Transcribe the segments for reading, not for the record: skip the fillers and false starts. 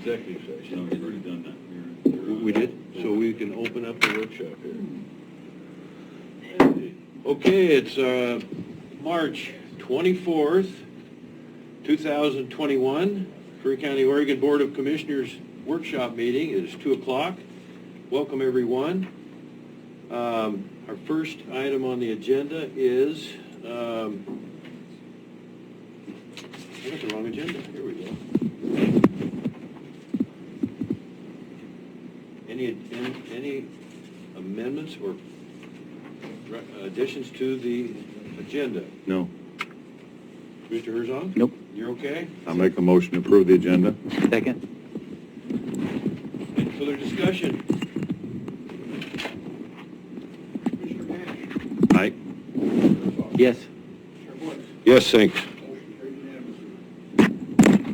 executive session. No, we've already done that. We did? So we can open up the workshop here. Okay, it's March 24th, 2021. Curry County, Oregon Board of Commissioners workshop meeting. It is 2 o'clock. Welcome, everyone. Our first item on the agenda is, I got the wrong agenda. Here we go. Any amendments or additions to the agenda? No. Mr. Herzog? Nope. You're okay? I'll make a motion to approve the agenda. Second. Any further discussion? Aye. Yes. Yes, thanks.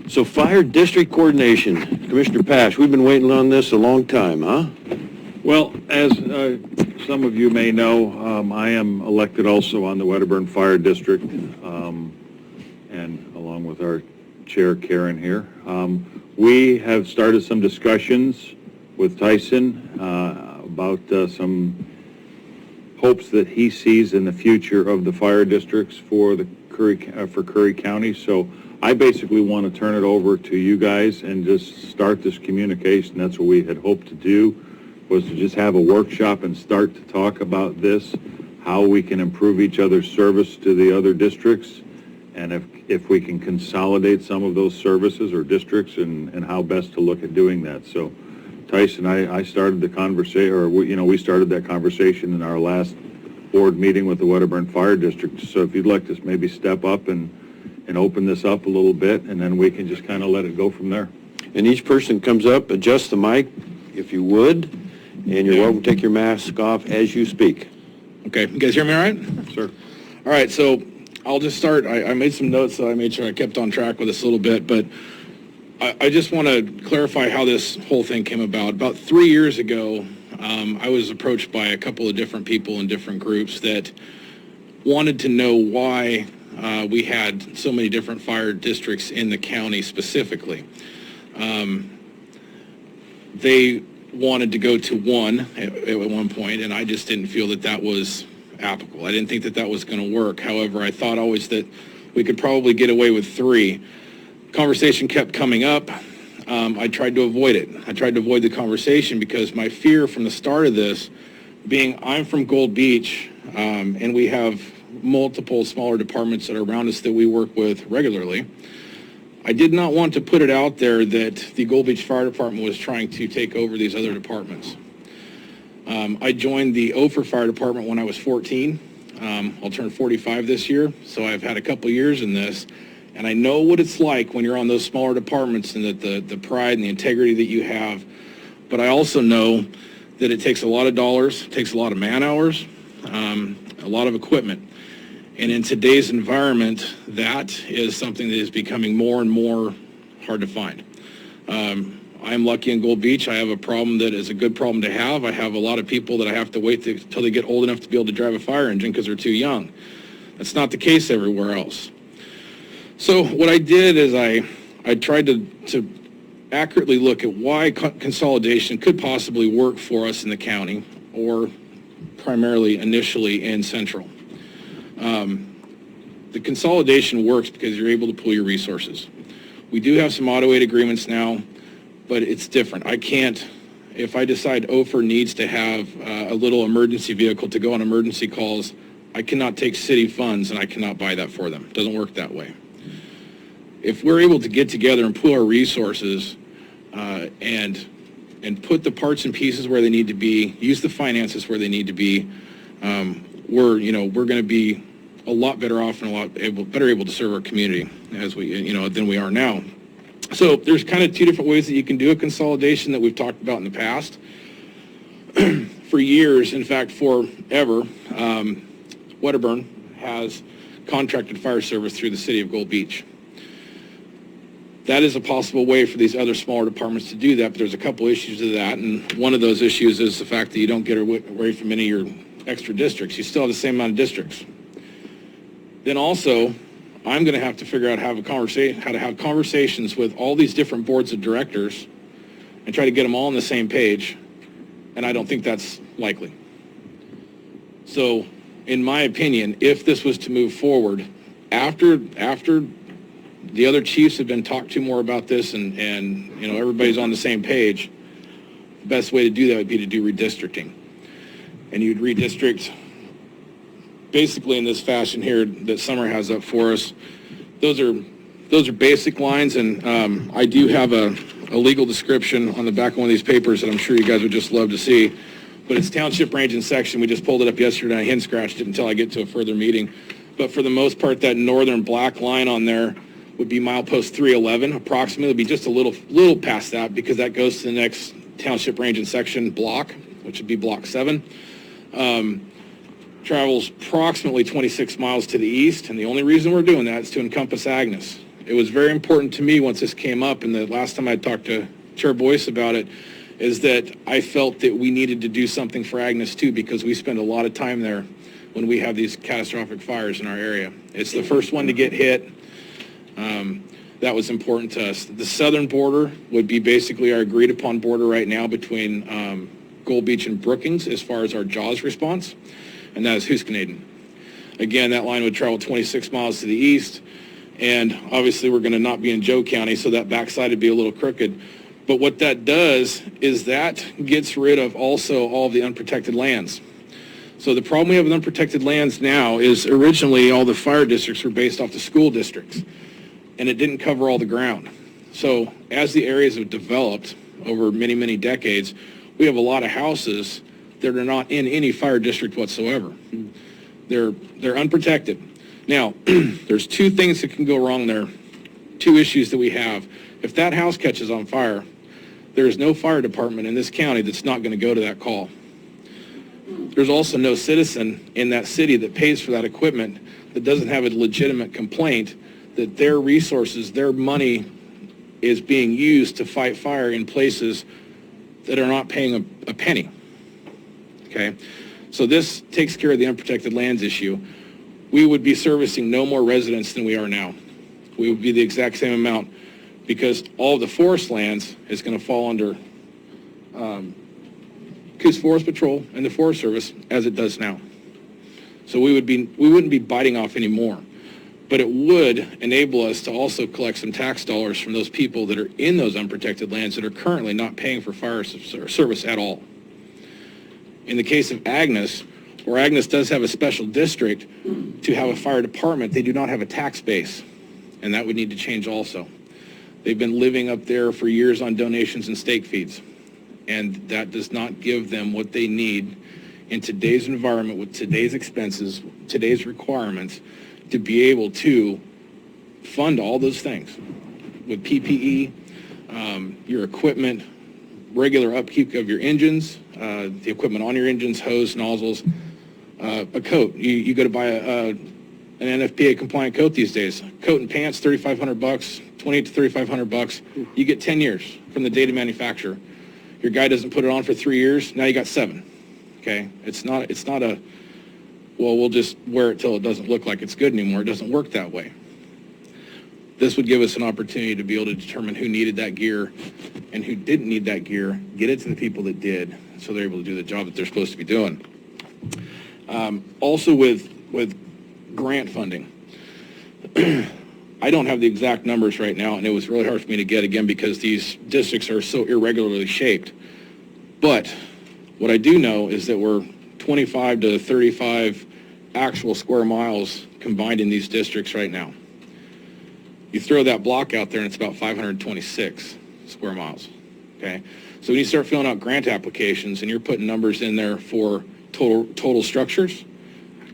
So fire district coordination, Commissioner Pash, we've been waiting on this a long time, huh? Well, as some of you may know, I am elected also on the Wedderburn Fire District, and along with our chair, Karen, here. We have started some discussions with Tyson about some hopes that he sees in the future of the fire districts for the Curry County. So I basically want to turn it over to you guys and just start this communication. That's what we had hoped to do, was to just have a workshop and start to talk about this, how we can improve each other's service to the other districts, and if we can consolidate some of those services or districts, and how best to look at doing that. So Tyson, I started the conversation, or we started that conversation in our last board meeting with the Wedderburn Fire District. So if you'd like to maybe step up and open this up a little bit, and then we can just kind of let it go from there. And each person comes up, adjust the mic if you would, and you're welcome to take your mask off as you speak. Okay, you guys hear me all right? Sir. All right, so I'll just start. I made some notes, so I made sure I kept on track with this a little bit, but I just want to clarify how this whole thing came about. About 3 years ago, I was approached by a couple of different people in different groups that wanted to know why we had so many different fire districts in the county specifically. They wanted to go to one at one point, and I just didn't feel that that was applicable. I didn't think that that was going to work. However, I thought always that we could probably get away with 3. Conversation kept coming up. I tried to avoid it. I tried to avoid the conversation because my fear from the start of this, being I'm from Gold Beach, and we have multiple smaller departments that are around us that we work with regularly, I did not want to put it out there that the Gold Beach Fire Department was trying to take over these other departments. I joined the Ophir Fire Department when I was 14. I'll turn 45 this year, so I've had a couple years in this, and I know what it's like when you're on those smaller departments and that the pride and the integrity that you have, but I also know that it takes a lot of dollars, it takes a lot of man hours, a lot of equipment. And in today's environment, that is something that is becoming more and more hard to find. I'm lucky in Gold Beach. I have a problem that is a good problem to have. I have a lot of people that I have to wait till they get old enough to be able to drive a fire engine because they're too young. That's not the case everywhere else. So what I did is I tried to accurately look at why consolidation could possibly work for us in the county, or primarily initially in Central. The consolidation works because you're able to pool your resources. We do have some auto aid agreements now, but it's different. I can't, if I decide Ophir needs to have a little emergency vehicle to go on emergency calls, I cannot take city funds and I cannot buy that for them. It doesn't work that way. If we're able to get together and pool our resources and put the parts and pieces where they need to be, use the finances where they need to be, we're going to be a lot better off and better able to serve our community as than we are now. So there's kind of 2 different ways that you can do a consolidation that we've talked about in the past. For years, in fact, forever, Wedderburn has contracted fire service through the city of Gold Beach. That is a possible way for these other smaller departments to do that, but there's a couple issues to that, and one of those issues is the fact that you don't get away from any of your extra districts. You still have the same amount of districts. Then also, I'm going to have to figure out how to have conversations with all these different boards of directors and try to get them all on the same page, and I don't think that's likely. So, in my opinion, if this was to move forward, after the other chiefs have been talked to more about this and you know, everybody's on the same page, the best way to do that would be to do redistricting. And you'd redistrict basically in this fashion here that Summer has up for us. Those are basic lines, and I do have a legal description on the back of one of these papers that I'm sure you guys would just love to see. But it's township, range, and section. We just pulled it up yesterday, and I hand scratched it until I get to a further meeting. But for the most part, that northern black line on there would be milepost 311, approximately. It'd be just a little past that, because that goes to the next township, range, and section block, which would be block 7. Travels approximately 26 miles to the east, and the only reason we're doing that is to encompass Agnes. It was very important to me once this came up, and the last time I talked to Chair Boyce about it, is that I felt that we needed to do something for Agnes too, because we spend a lot of time there when we have these catastrophic fires in our area. It's the first one to get hit. That was important to us. The southern border would be basically our agreed upon border right now between Gold Beach and Brookings as far as our JAWS response, and that is Huskaneden. Again, that line would travel 26 miles to the east, and obviously we're going to not be in Joe County, so that backside would be a little crooked. But what that does is that gets rid of also all of the unprotected lands. So the problem we have with unprotected lands now is originally all the fire districts were based off the school districts, and it didn't cover all the ground. So as the areas have developed over many, many decades, we have a lot of houses that are not in any fire district whatsoever. They're unprotected. Now, there's two things that can go wrong there, two issues that we have. If that house catches on fire, there is no fire department in this county that's not going to go to that call. There's also no citizen in that city that pays for that equipment that doesn't have a legitimate complaint that their resources, their money is being used to fight fire in places that are not paying a penny. Okay? So this takes care of the unprotected lands issue. We would be servicing no more residents than we are now. We would be the exact same amount, because all of the forest lands is going to fall under Coos Forest Patrol and the Forest Service as it does now. So we wouldn't be biting off anymore, but it would enable us to also collect some tax dollars from those people that are in those unprotected lands that are currently not paying for fire service at all. In the case of Agnes, where Agnes does have a special district to have a fire department, they do not have a tax base, and that would need to change also. They've been living up there for years on donations and stake feeds, and that does not give them what they need in today's environment with today's expenses, today's requirements, to be able to fund all those things with PPE, your equipment, regular upkeep of your engines, the equipment on your engines, hose, nozzles, a coat. You go to buy an NFPA compliant coat these days. Coat and pants, $3,500, $2,800 to $3,500. You get 10 years from the date of manufacture. Your guy doesn't put it on for 3 years. Now you got 7. Okay, it's not a, well, we'll just wear it till it doesn't look like it's good anymore. It doesn't work that way. This would give us an opportunity to be able to determine who needed that gear and who didn't need that gear, get it to the people that did, so they're able to do the job that they're supposed to be doing. Also with grant funding, I don't have the exact numbers right now, and it was really hard for me to get, again, because these districts are so irregularly shaped. But what I do know is that we're 25 to 35 actual square miles combined in these districts right now. You throw that block out there and it's about 526 square miles, okay? So when you start filling out grant applications and you're putting numbers in there for total structures,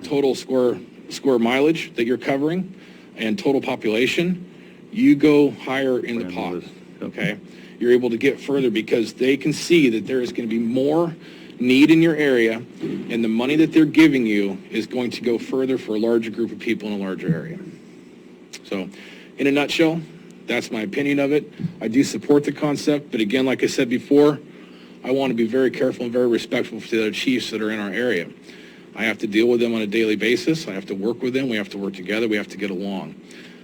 total square mileage that you're covering, and total population, you go higher in the pot, okay? You're able to get further because they can see that there is going to be more need in your area, and the money that they're giving you is going to go further for a larger group of people in a larger area. So, in a nutshell, that's my opinion of it. I do support the concept, but again, like I said before, I want to be very careful and very respectful to the other chiefs that are in our area. I have to deal with them on a daily basis. I have to work with them. We have to work together. We have to get along.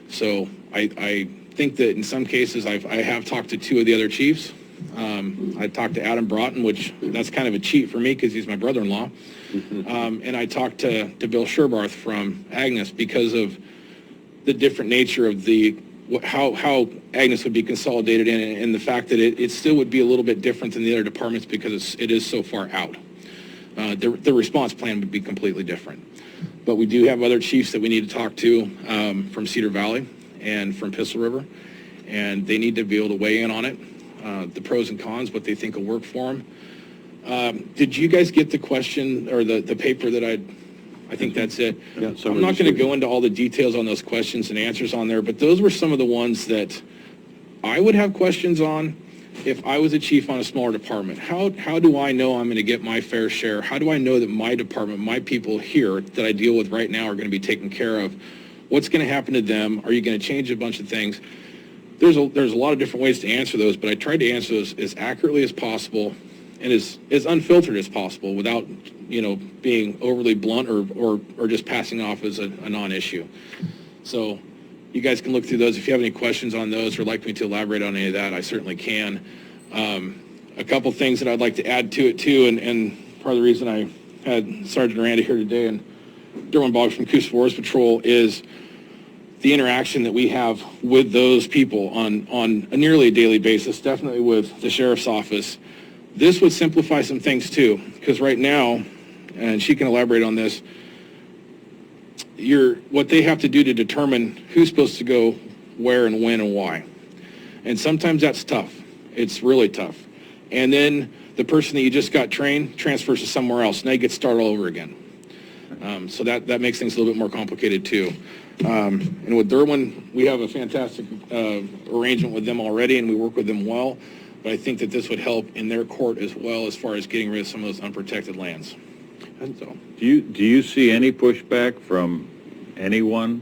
So I think that in some cases I have talked to 2 of the other chiefs, I talked to Adam Broughton, which that's kind of a cheat for me because he's my brother-in-law. And I talked to Bill Sherbarth from Agnes because of the different nature of how Agnes would be consolidated in, and the fact that it still would be a little bit different than the other departments because it is so far out. The response plan would be completely different. But we do have other chiefs that we need to talk to from Cedar Valley and from Pistol River, and they need to be able to weigh in on it, the pros and cons, what they think will work for them. Did you guys get the question or the paper that I think that's it. Yeah, I'm not going to go into all the details on those questions and answers on there, but those were some of the ones that I would have questions on if I was a chief on a smaller department. How do I know I'm going to get my fair share? How do I know that my department, my people here that I deal with right now are going to be taken care of? What's going to happen to them? Are you going to change a bunch of things? There's a lot of different ways to answer those, but I tried to answer those as accurately as possible and as unfiltered as possible without, being overly blunt or just passing off as a non-issue. So you guys can look through those. If you have any questions on those or like me to elaborate on any of that, I certainly can. A couple things that I'd like to add to it too, and part of the reason I had Sergeant Aranda here today and Derwin Boggs from Coosa Forest Patrol is the interaction that we have with those people on a nearly a daily basis, definitely with the sheriff's office. This would simplify some things too, because right now, and she can elaborate on this, what they have to do to determine who's supposed to go where and when and why. And sometimes that's tough. It's really tough. And then the person that you just got trained transfers to somewhere else, and they get started all over again. So that makes things a little bit more complicated too. And with Derwin, we have a fantastic arrangement with them already, and we work with them well. But I think that this would help in their court as well as far as getting rid of some of those unprotected lands. So, Do you see any pushback from anyone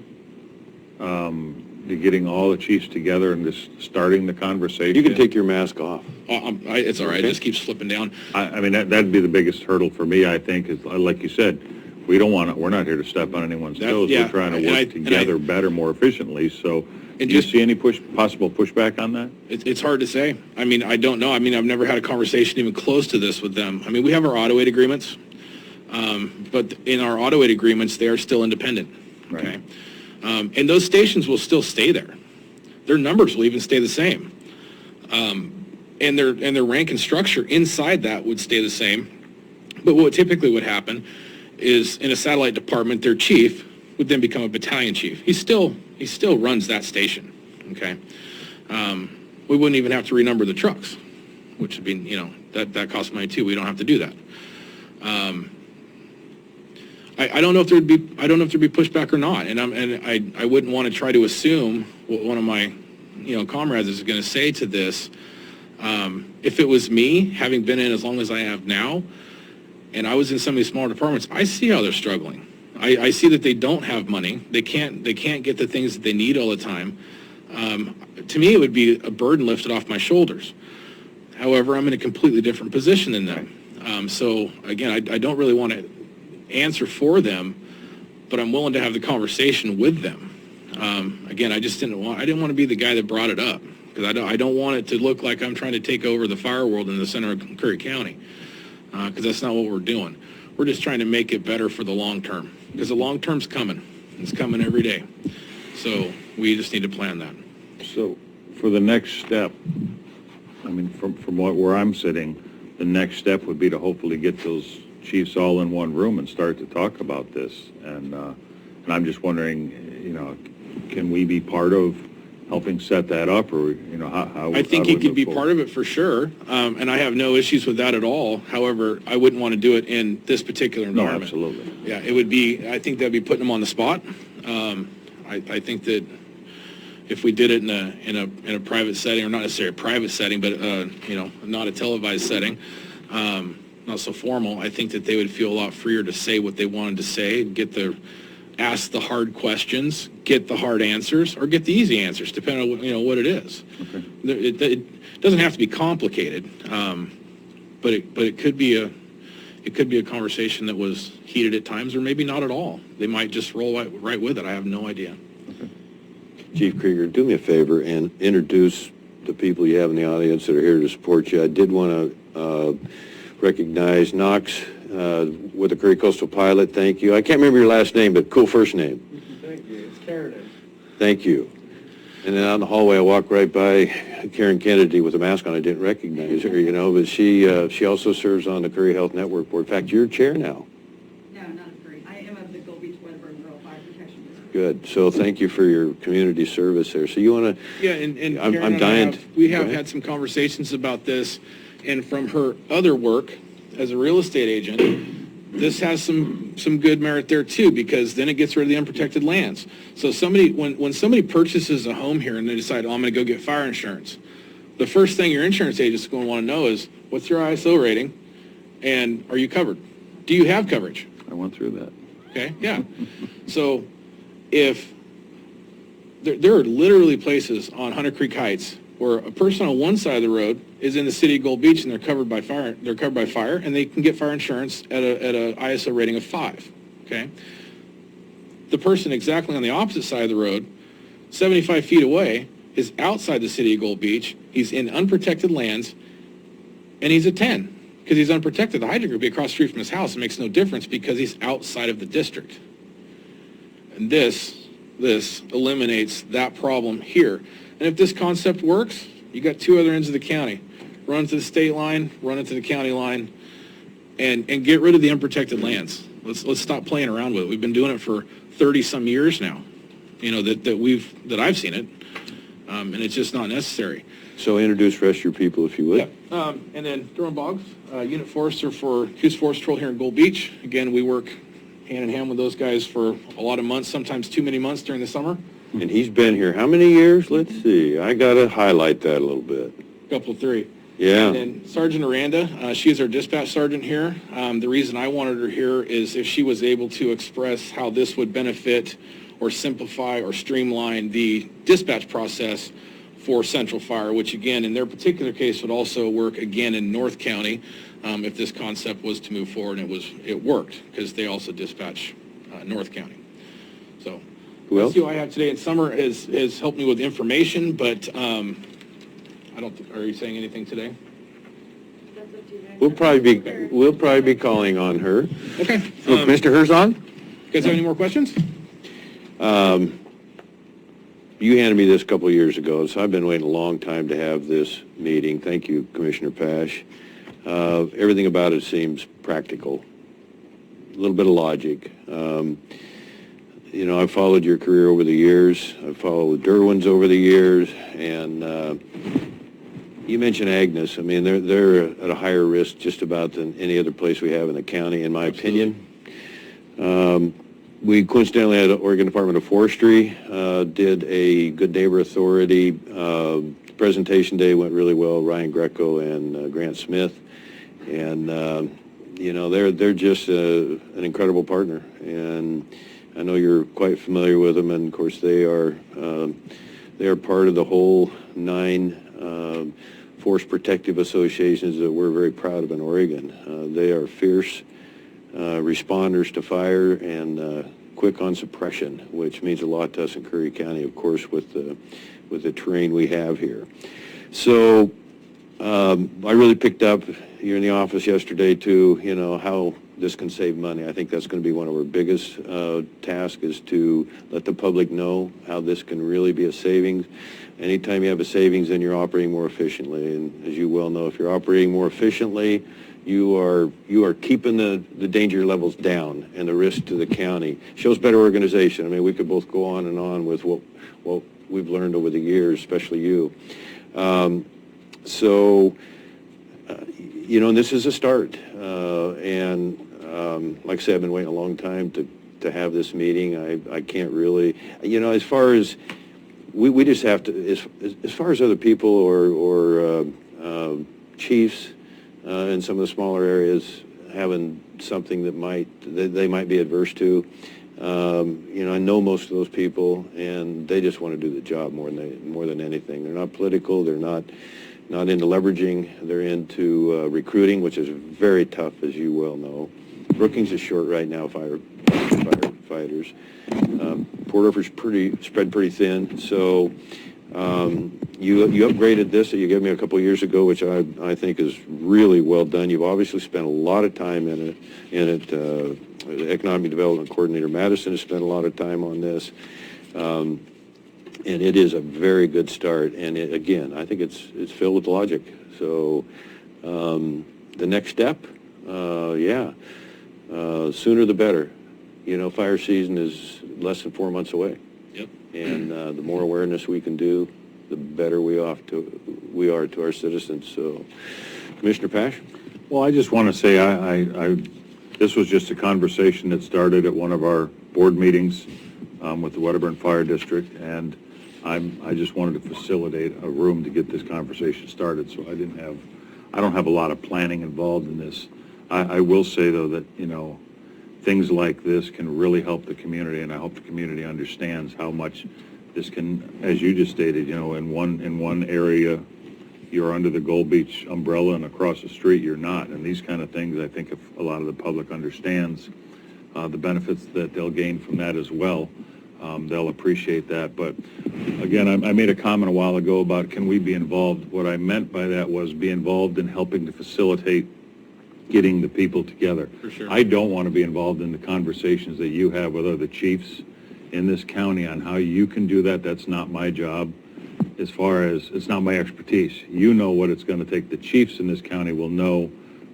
to getting all the chiefs together and just starting the conversation? You can take your mask off. It's all right. Okay. It just keeps slipping down. I mean, that'd be the biggest hurdle for me, I think, is like you said, we're not here to step on anyone's toes. Yeah, We're trying to and work together better, more efficiently. So do you see any possible pushback on that? It's hard to say. I mean, I don't know. I mean, I've never had a conversation even close to this with them. I mean, we have our auto aid agreements, but in our auto aid agreements, they are still independent. Okay. Right. And those stations will still stay there. Their numbers will even stay the same. And their rank and structure inside that would stay the same. But what typically would happen is in a satellite department, their chief would then become a battalion chief. He still runs that station, okay? We wouldn't even have to renumber the trucks, which would be, that costs money too. We don't have to do that. I don't know if there'd be pushback or not, and I wouldn't want to try to assume what one of my, comrades is going to say to this. If it was me, having been in as long as I have now, and I was in some of these smaller departments, I see how they're struggling. I see that they don't have money. They can't get the things that they need all the time. To me, it would be a burden lifted off my shoulders. However, I'm in a completely different position than them. So again, I don't really want to answer for them, but I'm willing to have the conversation with them. Again, I didn't want to be the guy that brought it up, because I don't want it to look like I'm trying to take over the fire world in the center of Curry County, because that's not what we're doing. We're just trying to make it better for the long term, because the long term's coming. It's coming every day. So we just need to plan that. So for the next step, I mean, from where I'm sitting, the next step would be to hopefully get those chiefs all in one room and start to talk about this. And I'm just wondering, can we be part of helping set that up, or how? I think you could be part of it for sure, and I have no issues with that at all. However, I wouldn't want to do it in this particular environment. No, absolutely. Yeah, it would be. I think that'd be putting them on the spot. I think that if we did it in a private setting, or not necessarily a private setting, but not a televised setting, not so formal, I think that they would feel a lot freer to say what they wanted to say, ask the hard questions, get the hard answers, or get the easy answers, depending on what it is. Okay. It doesn't have to be complicated, but it could be a conversation that was heated at times, or maybe not at all. They might just roll right with it. I have no idea. Okay. Chief Krieger, do me a favor and introduce the people you have in the audience that are here to support you. I did want to recognize Knox with the Curry Coastal Pilot. Thank you. I can't remember your last name, but cool first name. Thank you. It's Karen. Thank you. And then out in the hallway, I walked right by Karen Kennedy with a mask on. I didn't recognize her, you know, but she also serves on the Curry Health Network Board. In fact, you're chair now. No, not of Curry. I am of the Gold Beach Wedderburn Rural Fire Protection District. Good. So thank you for your community service there. So you want to? Yeah, and I'm Karen and I dying. we Go have ahead. had some conversations about this, and from her other work as a real estate agent, this has some good merit there too, because then it gets rid of the unprotected lands. So when somebody purchases a home here and they decide, oh, I'm going to go get fire insurance, the first thing your insurance agent is going to want to know is, what's your ISO rating, and are you covered? Do you have coverage? I went through that. Okay, yeah. So if there are literally places on Hunter Creek Heights where a person on one side of the road is in the city of Gold Beach and they're covered by fire, and they can get fire insurance at a ISO rating of 5. Okay. The person exactly on the opposite side of the road, 75 feet away, is outside the city of Gold Beach. He's in unprotected lands, and he's a 10 because he's unprotected. The hydrant could be across the street from his house. It makes no difference because he's outside of the district. And this eliminates that problem here. And if this concept works, you got two other ends of the county. Run to the state line, run it to the county line, and get rid of the unprotected lands. Let's stop playing around with it. We've been doing it for 30 some years now. You know, that I've seen it. And it's just not necessary. So introduce the rest of your people, if you would. Yeah. And then Durham Boggs, unit forester for Hughes Forest Patrol here in Gold Beach. Again, we work hand in hand with those guys for a lot of months, sometimes too many months during the summer. And he's been here how many years? Let's see. I got to highlight that a little bit. Couple of 3. Yeah. And then Sergeant Aranda, she's our dispatch sergeant here. The reason I wanted her here is if she was able to express how this would benefit or simplify or streamline the dispatch process for Central Fire, which again, in their particular case, would also work again in North County if this concept was to move forward, and it worked because they also dispatch North County. So Who else? that's who I have today. And Summer has helped me with information, but I don't think, are you saying anything today? That's up to you guys. We'll probably be calling on her. Okay. So, Mr. Herzog? You guys have any more questions? You handed me this a couple of years ago, so I've been waiting a long time to have this meeting. Thank you, Commissioner Pash. Everything about it seems practical, a little bit of logic. You know, I've followed your career over the years. I've followed Derwin's over the years, and you mentioned Agnes. I mean, they're at a higher risk just about than any other place we have in the county, in my opinion. We coincidentally had the Oregon Department of Forestry did a Good Neighbor Authority presentation day, went really well. Ryan Greco and Grant Smith, and you know, they're just an incredible partner, and I know you're quite familiar with them, and of course they are part of the whole 9 forest protective associations that we're very proud of in Oregon. They are fierce responders to fire and quick on suppression, which means a lot to us in Curry County, of course, with the terrain we have here. So I really picked up, you're in the office yesterday too, you know, how this can save money. I think that's going to be one of our biggest tasks, is to let the public know how this can really be a savings. Anytime you have a savings, then you're operating more efficiently. And as you well know, if you're operating more efficiently, you are keeping the danger levels down and the risk to the county. Shows better organization. I mean, we could both go on and on with what we've learned over the years, especially you. You know, and this is a start. Like I said, I've been waiting a long time to have this meeting. I can't really, you know, as far as, we just have to, as far as other people or chiefs in some of the smaller areas having something that they might be adverse to, you know, I know most of those people, and they just want to do the job more than anything. They're not political. They're not into leveraging. They're into recruiting, which is very tough, as you well know. Brookings is short right now, firefighters. Port Orford's spread pretty thin. So, You upgraded this that you gave me a couple of years ago, which I think is really well done. You've obviously spent a lot of time in it. The Economic Development Coordinator Madison has spent a lot of time on this. And it is a very good start. And again, I think it's filled with logic. So the next step, sooner the better. You know, fire season is less than 4 months away. Yep. And the more awareness we can do, the better we are to our citizens. So, Commissioner Pash? Well, I just want to say this was just a conversation that started at one of our board meetings with the Wedderburn Fire District, and I just wanted to facilitate a room to get this conversation started. So I don't have a lot of planning involved in this. I will say though that, you know, things like this can really help the community, and I hope the community understands how much this can, as you just stated, you know, in one area you're under the Gold Beach umbrella and across the street you're not. And these kind of things, I think if a lot of the public understands the benefits that they'll gain from that as well, they'll appreciate that. But again, I made a comment a while ago about can we be involved. What I meant by that was be involved in helping to facilitate getting the people together. For sure. I don't want to be involved in the conversations that you have with other chiefs in this county on how you can do that. That's not my job. As far as it's not my expertise. You know what it's going to take. The chiefs in this county will know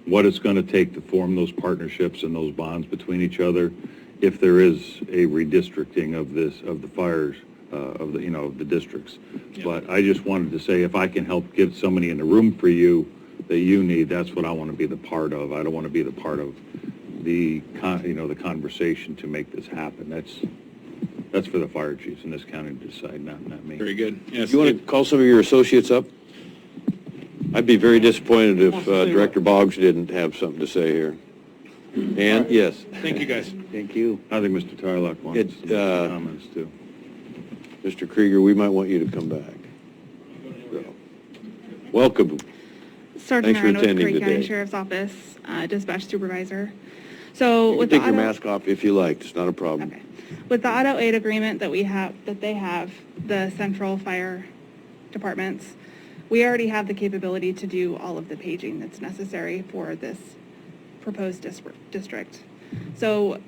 what it's going to take to form those partnerships and those bonds between each other if there is a redistricting of the fires, of the districts. Yeah. But I just wanted to say if I can help get somebody in the room for you that you need, that's what I want to be the part of. I don't want to be the part of the conversation to make this happen. That's for the fire chiefs in this county to decide, not me. Very good. Yes. You want to call some of your associates up? I'd be very disappointed if Director Boggs didn't have something to say here. And, yes. Thank you, guys. Thank you. I think Mr. Tarlock wants some comments too. Mr. Krieger, we might want you to come back. So, welcome. Sergeant Thanks for Arano with attending Curry County today. Sheriff's Office, dispatch supervisor. So You with can the take your auto, mask off if you like. It's not a problem. okay, with the auto aid agreement that they have, the central fire departments, we already have the capability to do all of the paging that's necessary for this proposed district. So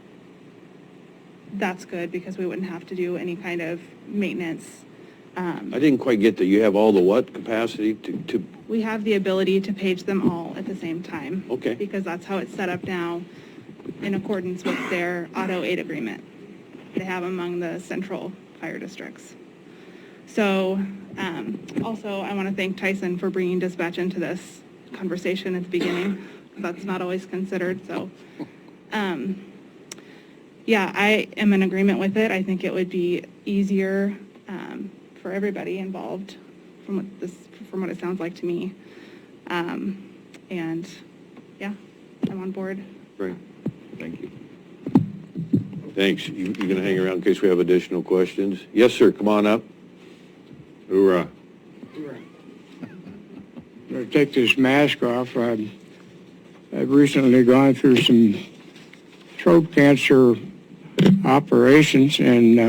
that's good because we wouldn't have to do any kind of maintenance. I didn't quite get that. You have all the what capacity to We have the ability to page them all at the same time. Okay. Because that's how it's set up now in accordance with their auto aid agreement they have among the central fire districts. So also I want to thank Tyson for bringing dispatch into this conversation at the beginning. That's not always considered. So yeah, I am in agreement with it. I think it would be easier for everybody involved from what it sounds like to me. And yeah, I'm on board. Great. Thank you. Thanks. You going to hang around in case we have additional questions? Yes, sir. Come on up. Hoorah. I'm going to take this mask off. I've recently gone through some throat cancer operations, and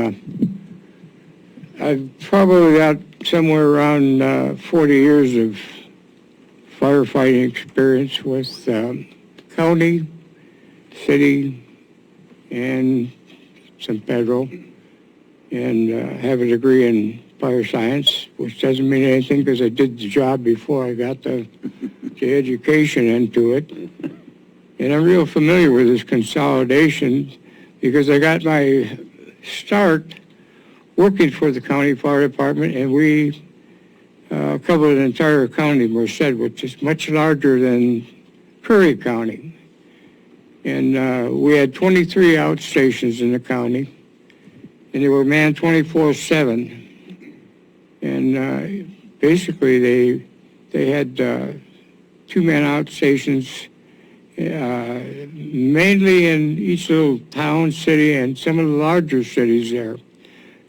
I've probably got somewhere around 40 years of firefighting experience with county, city, and some federal, and have a degree in fire science, which doesn't mean anything because I did the job before I got the education into it. And I'm real familiar with this consolidation because I got my start working for the county fire department, and we covered the entire county of Merced, which is much larger than Curry County. And we had 23 outstations in the county, and they were manned 24/7. And basically they had two-man outstations mainly in each little town, city, and some of the larger cities there.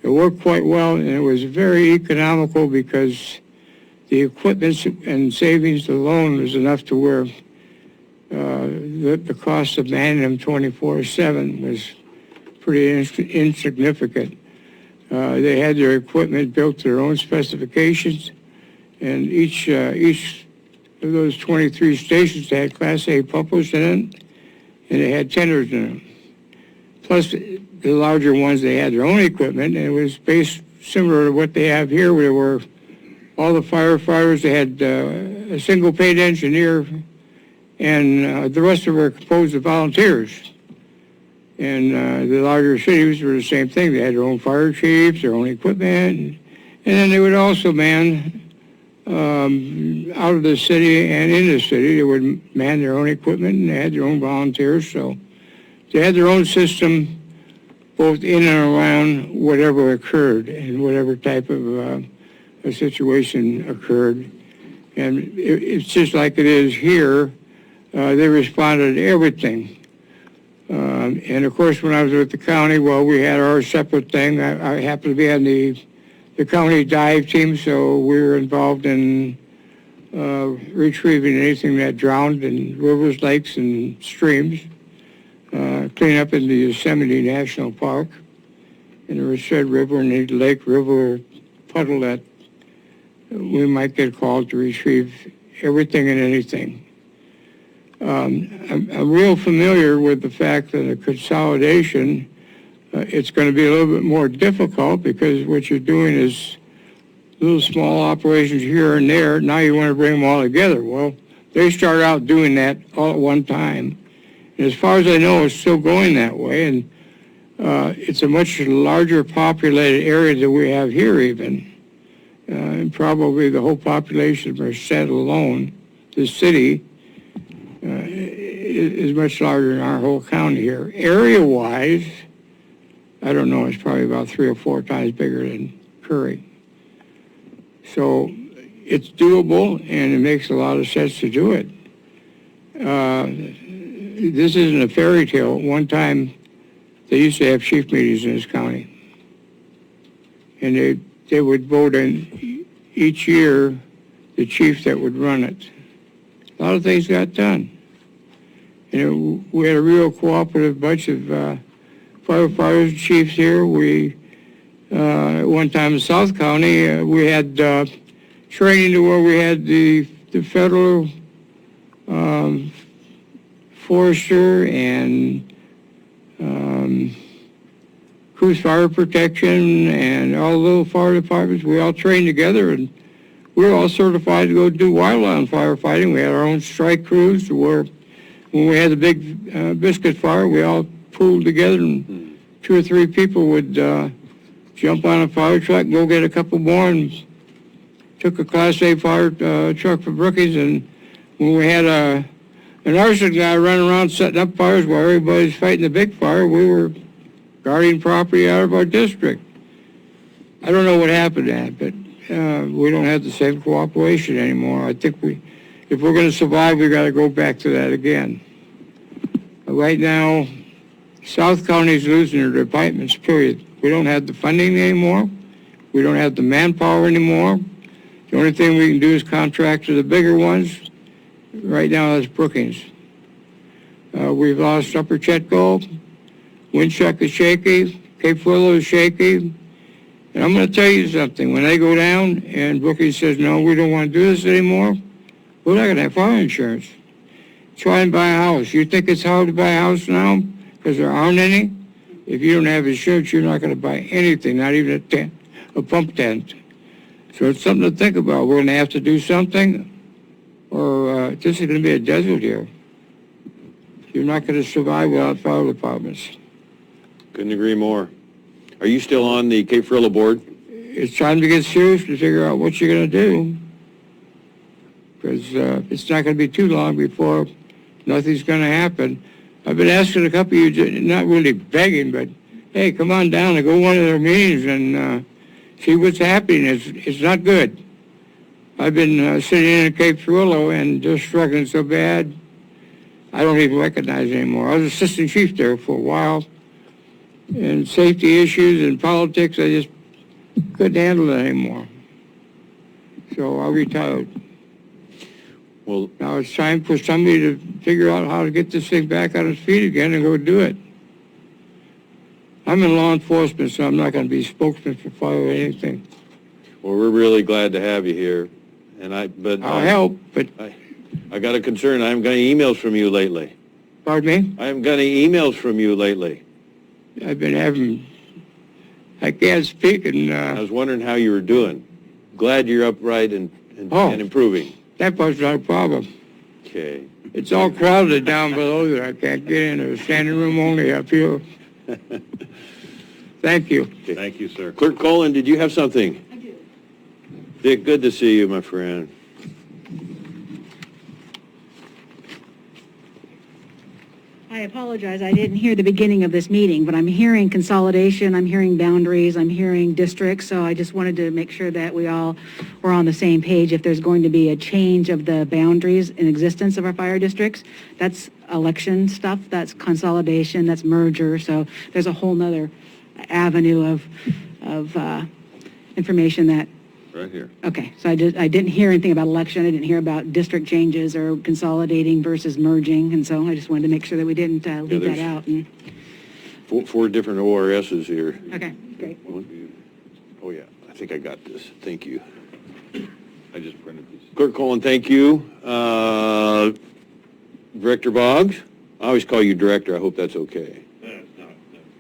It worked quite well, and it was very economical because the equipment and savings alone was enough to where the cost of manning them 24/7 was pretty insignificant. They had their equipment built to their own specifications. And each of those 23 stations, they had Class A pumpers in it, and they had tenders in them. Plus, the larger ones, they had their own equipment, and it was based similar to what they have here, where were all the firefighters, they had a single paid engineer, and the rest of them were composed of volunteers. And the larger cities were the same thing. They had their own fire chiefs, their own equipment, and then they would also man out of the city and in the city. They would man their own equipment, and they had their own volunteers. So they had their own system, both in and around whatever occurred and whatever type of a situation occurred. And it's just like it is here. They responded to everything. And of course, when I was with the county, well, we had our separate thing. I happened to be on the county dive team, so we were involved in retrieving anything that drowned in rivers, lakes, and streams. Clean up in the Yosemite National Park, in the Red River and the Lake River puddle that we might get called to retrieve everything and anything. I'm real familiar with the fact that a consolidation, it's going to be a little bit more difficult because what you're doing is little small operations here and there. Now you want to bring them all together. Well, they start out doing that all at one time. And as far as I know, it's still going that way. And it's a much larger populated area than we have here even. And probably the whole population of Merced alone, the city, is much larger than our whole county here. Area-wise, I don't know, it's probably about 3 or 4 times bigger than Curry. So it's doable, and it makes a lot of sense to do it. This isn't a fairy tale. One time, they used to have chief meetings in this county. And they would vote in each year the chief that would run it. A lot of things got done. And we had a real cooperative bunch of firefighters and chiefs here. We, at one time in South County, we had training to where we had the federal forester and cruise fire protection and all the little fire departments. We all trained together, and we were all certified to go do wildland firefighting. We had our own strike crews where when we had the big biscuit fire, we all pooled together, and 2 or 3 people would jump on a fire truck and go get a couple more, and took a Class A fire truck for Brookings. And when we had an arson guy running around setting up fires while everybody's fighting the big fire, we were guarding property out of our district. I don't know what happened to that, but we don't have the same cooperation anymore. I think if we're going to survive, we got to go back to that again. Right now, South County is losing their departments, period. We don't have the funding anymore. We don't have the manpower anymore. The only thing we can do is contract to the bigger ones. Right now, that's Brookings. We've lost Upper Chetco. Winchuck is shaky. Cape Willow is shaky. And I'm going to tell you something. When they go down and Brookings says, no, we don't want to do this anymore, we're not going to have fire insurance. Try and buy a house. You think it's hard to buy a house now because there aren't any? If you don't have insurance, you're not going to buy anything, not even a tent, a pump tent. So it's something to think about. We're going to have to do something, or this is going to be a desert here. You're not going to survive without fire departments. Couldn't agree more. Are you still on the Cape Frillo board? It's time to get serious to figure out what you're going to do, because it's not going to be too long before nothing's going to happen. I've been asking a couple of you, not really begging, but hey, come on down and go to one of their meetings and see what's happening. It's not good. I've been sitting in Cape Frillo and just struggling so bad, I don't even recognize it anymore. I was assistant chief there for a while, and safety issues and politics, I just couldn't handle it anymore. So I retired. Well, Now it's time for somebody to figure out how to get this thing back on its feet again and go do it. I'm in law enforcement, so I'm not going to be spokesman for fire or anything. well, we're really glad to have you here, but. I'll help, but, I got a concern. I haven't got any emails from you lately. pardon me? I haven't got any emails from you lately. I've been having, I can't speak, and I was wondering how you were doing. Glad you're upright and improving. that was not a problem. Okay. It's all crowded down below there. I can't get in. There's standing room only up here. Thank you. Okay. Thank you, sir. Clerk Colin, did you have something? I do. Dick, good to see you, my friend. I apologize, I didn't hear the beginning of this meeting, but I'm hearing consolidation, I'm hearing boundaries, I'm hearing districts, so I just wanted to make sure that we all were on the same page. If there's going to be a change of the boundaries in existence of our fire districts, that's election stuff, that's consolidation, that's merger, so there's a whole nother avenue of information that. Right here. Okay, so I didn't hear anything about election, I didn't hear about district changes or consolidating versus merging, and so I just wanted to make sure that we didn't leave that there's- out. And- Four different ORSs here. Okay, great. Oh, yeah, I think I got this. Thank you. I just printed these. Clerk Colin, thank you. Director Boggs? I always call you director. I hope that's okay.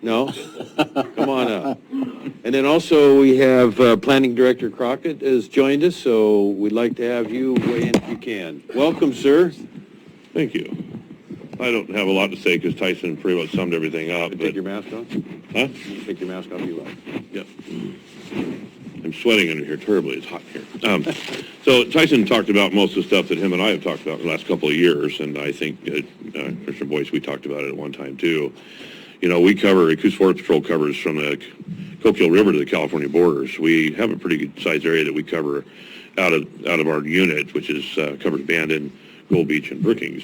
No? Come on up. And then also we have Planning Director Crockett has joined us, so we'd like to have you weigh in if you can. Welcome, sir. Thank you. I don't have a lot to say because Tyson pretty much summed everything up. Take your mask off. Huh? Take your mask off, you like. Yep. I'm sweating under here terribly. It's hot here. So Tyson talked about most of the stuff that him and I have talked about in the last couple of years, and I think Commissioner Boyce, we talked about it at one time too. You know, we cover, Coos Forest Patrol covers from the Coquille River to the California borders. We have a pretty good sized area that we cover out of our unit, which is covers Bandon, Gold Beach, and Brookings.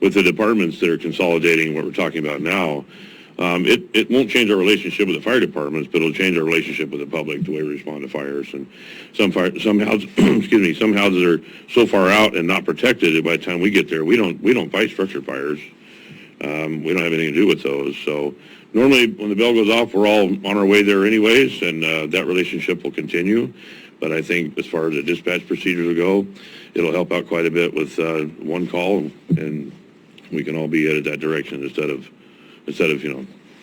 With the departments that are consolidating what we're talking about now, it won't change our relationship with the fire departments, but it'll change our relationship with the public, the way we respond to fires. And some houses, some houses are so far out and not protected that by the time we get there, we don't fight structure fires. We don't have anything to do with those. So normally when the bell goes off, we're all on our way there anyways, and that relationship will continue. But I think as far as the dispatch procedures will go, it'll help out quite a bit with one call, and we can all be headed that direction instead of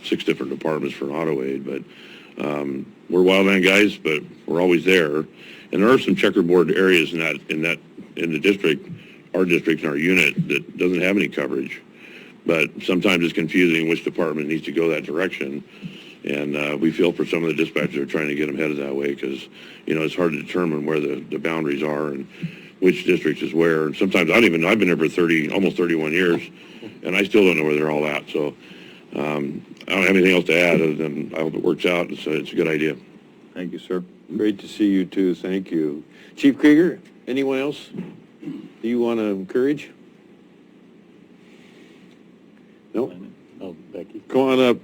6 different departments for an auto aid. But we're wildland guys, but we're always there. And there are some checkerboard areas in the district, our district and our unit, that doesn't have any coverage. But sometimes it's confusing which department needs to go that direction. And we feel for some of the dispatchers are trying to get them headed that way because, it's hard to determine where the boundaries are and which district is where. And sometimes I've been here for almost 31 years, and I still don't know where they're all at. So I don't have anything else to add other than I hope it works out. It's a good idea. Thank you, sir. Great to see you too. Thank you. Chief Krieger, anyone else do you want to encourage? No? Oh, Becky. Come on up.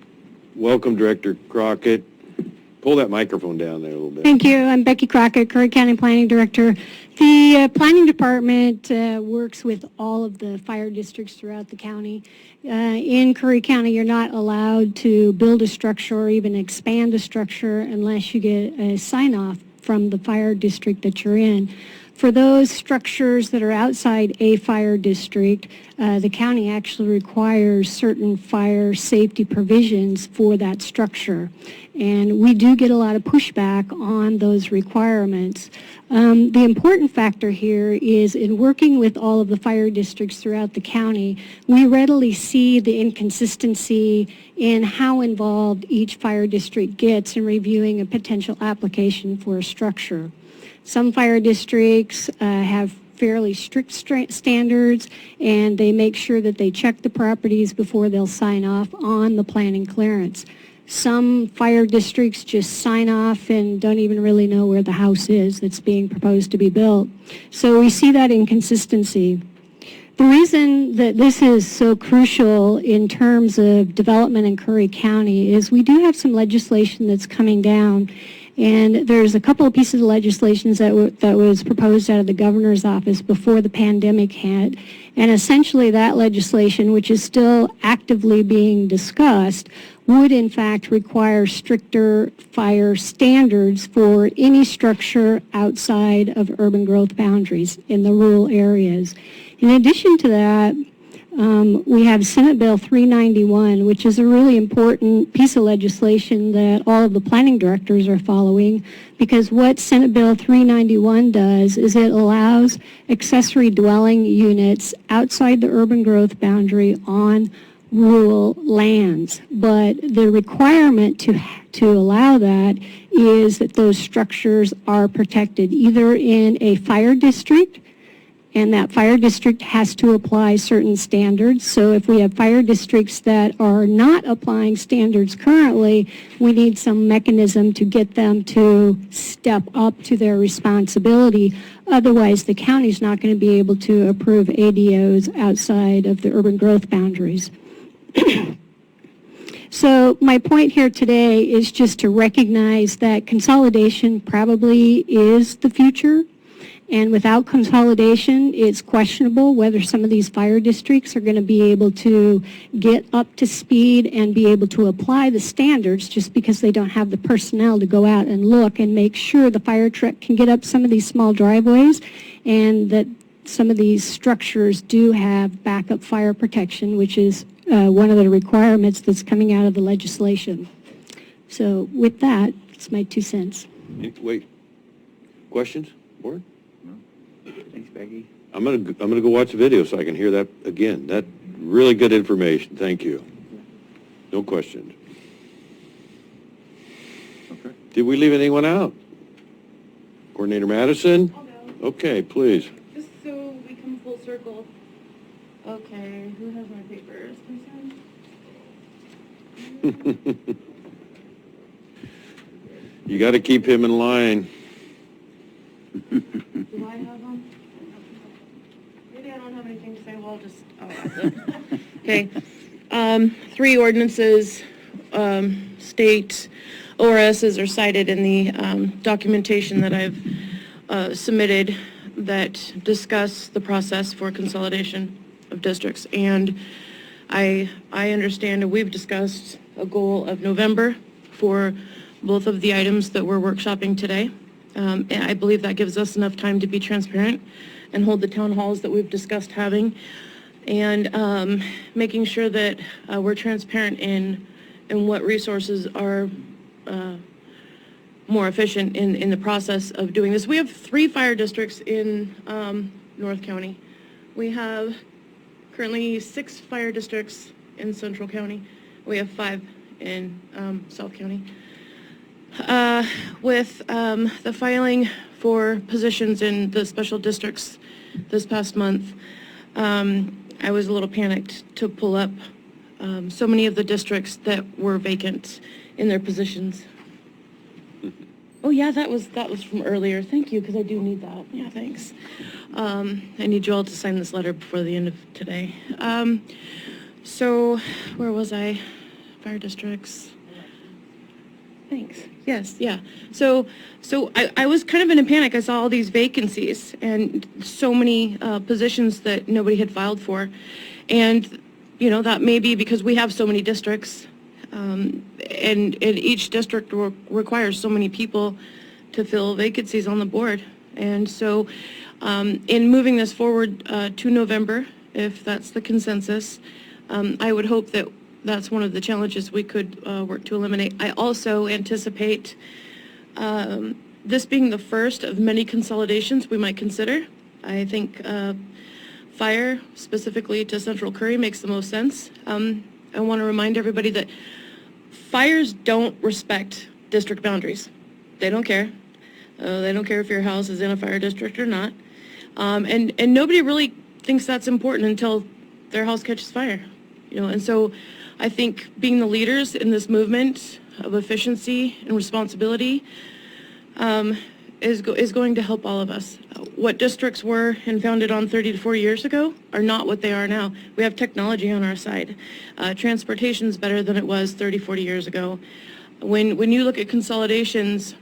Welcome, Director Crockett. Pull that microphone down there a little bit. Thank you. I'm Becky Crockett, Curry County Planning Director. The Planning Department works with all of the fire districts throughout the county. In Curry County, you're not allowed to build a structure or even expand a structure unless you get a sign-off from the fire district that you're in. For those structures that are outside a fire district, the county actually requires certain fire safety provisions for that structure. And we do get a lot of pushback on those requirements. The important factor here is in working with all of the fire districts throughout the county, we readily see the inconsistency in how involved each fire district gets in reviewing a potential application for a structure. Some fire districts have fairly strict standards, and they make sure that they check the properties before they'll sign off on the planning clearance. Some fire districts just sign off and don't even really know where the house is that's being proposed to be built. So we see that inconsistency. The reason that this is so crucial in terms of development in Curry County is we do have some legislation that's coming down, And there's a couple of pieces of legislation that was proposed out of the governor's office before the pandemic hit. And essentially that legislation, which is still actively being discussed, would in fact require stricter fire standards for any structure outside of urban growth boundaries in the rural areas. In addition to that, we have Senate Bill 391, which is a really important piece of legislation that all of the planning directors are following, because what Senate Bill 391 does is it allows accessory dwelling units outside the urban growth boundary on rural lands. But the requirement to allow that is that those structures are protected either in a fire district, and that fire district has to apply certain standards. So if we have fire districts that are not applying standards currently, we need some mechanism to get them to step up to their responsibility. Otherwise, the county's not going to be able to approve ADOs outside of the urban growth boundaries. So my point here today is just to recognize that consolidation probably is the future. And without consolidation, it's questionable whether some of these fire districts are going to be able to get up to speed and be able to apply the standards, just because they don't have the personnel to go out and look and make sure the fire truck can get up some of these small driveways, and that some of these structures do have backup fire protection, which is one of the requirements that's coming out of the legislation. So with that, it's my 2 cents. Wait, questions, board? Thanks, Becky. I'm gonna go watch the video so I can hear that again. That really good information. Thank you. No questions. Okay. Did we leave anyone out? Coordinator Madison? I'll go. Okay, please. Just so we come full circle. Okay, who has my papers? You got to keep him in line. Do I have them? Maybe I don't have anything to say, well, I'll just, okay. 3 ordinances, state ORSs are cited in the documentation that I've submitted that discuss the process for consolidation of districts. And I understand, and we've discussed a goal of November for both of the items that we're workshopping today. And I believe that gives us enough time to be transparent and hold the town halls that we've discussed having, and making sure that we're transparent in what resources are more efficient in the process of doing this. We have 3 fire districts in North County. We have currently 6 fire districts in Central County. We have 5 in South County. With the filing for positions in the special districts this past month, I was a little panicked to pull up so many of the districts that were vacant in their positions. Oh yeah, that was from earlier. Thank you, because I do need that. Yeah, thanks. I need you all to sign this letter before the end of today. So where was I? Fire districts. Thanks. Yes, yeah. So I was kind of in a panic. I saw all these vacancies and so many positions that nobody had filed for. And, you know, that may be because we have so many districts, and each district requires so many people to fill vacancies on the board. And so in moving this forward to November, if that's the consensus, I would hope that that's one of the challenges we could work to eliminate. I also anticipate this being the first of many consolidations we might consider. I think fire, specifically to Central Curry, makes the most sense. I want to remind everybody that fires don't respect district boundaries. They don't care. They don't care if your house is in a fire district or not. And nobody really thinks that's important until their house catches fire. You know, and so I think being the leaders in this movement of efficiency and responsibility is going to help all of us. What districts were and founded on 30 to 40 years ago are not what they are now. We have technology on our side. Transportation's better than it was 30, 40 years ago. When you look at consolidations,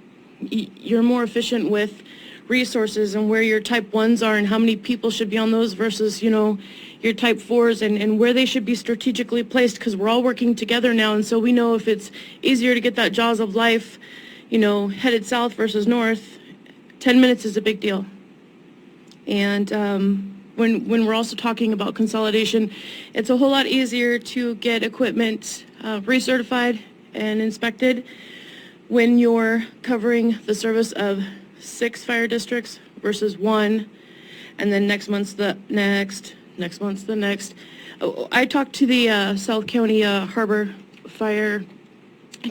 you're more efficient with resources and where your type 1s are and how many people should be on those versus, your type 4s and where they should be strategically placed, because we're all working together now, and so we know if it's easier to get that jaws of life, headed south versus north, 10 minutes is a big deal. And when we're also talking about consolidation, it's a whole lot easier to get equipment recertified and inspected when you're covering the service of 6 fire districts versus 1, and then next month's the next month's the next. I talked to the South County Harbor Fire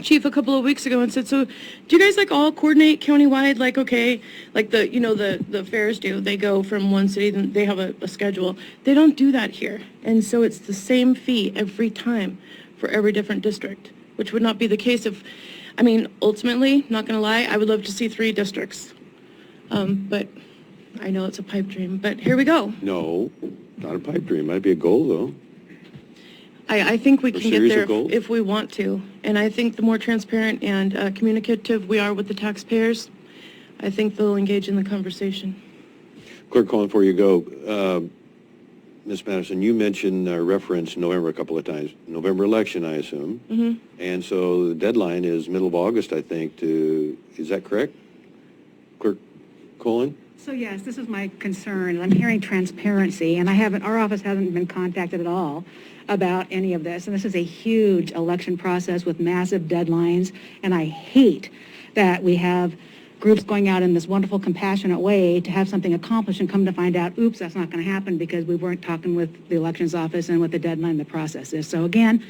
Chief a couple of weeks ago and said, so do you guys all coordinate countywide? Okay, the fairs do. They go from one city, then they have a schedule. They don't do that here. And so it's the same fee every time for every different district, which would not be the case if, ultimately, not going to lie, I would love to see 3 districts. But I know it's a pipe dream, but here we go. No, not a pipe dream. Might be a goal, though. I think we can get there goals? if we want to. And I think the more transparent and communicative we are with the taxpayers, I think they'll engage in the conversation. Clerk Colin, before you go, Ms. Madison, you mentioned reference November a couple of times. November election, I assume. Mm-hmm. And so the deadline is middle of August, I think, is that correct? Clerk Colin? So yes, this is my concern. I'm hearing transparency, and our office hasn't been contacted at all about any of this. And this is a huge election process with massive deadlines, and I hate that we have groups going out in this wonderful, compassionate way to have something accomplished and come to find out, oops, that's not going to happen because we weren't talking with the elections office and what the deadline, the process is. So again,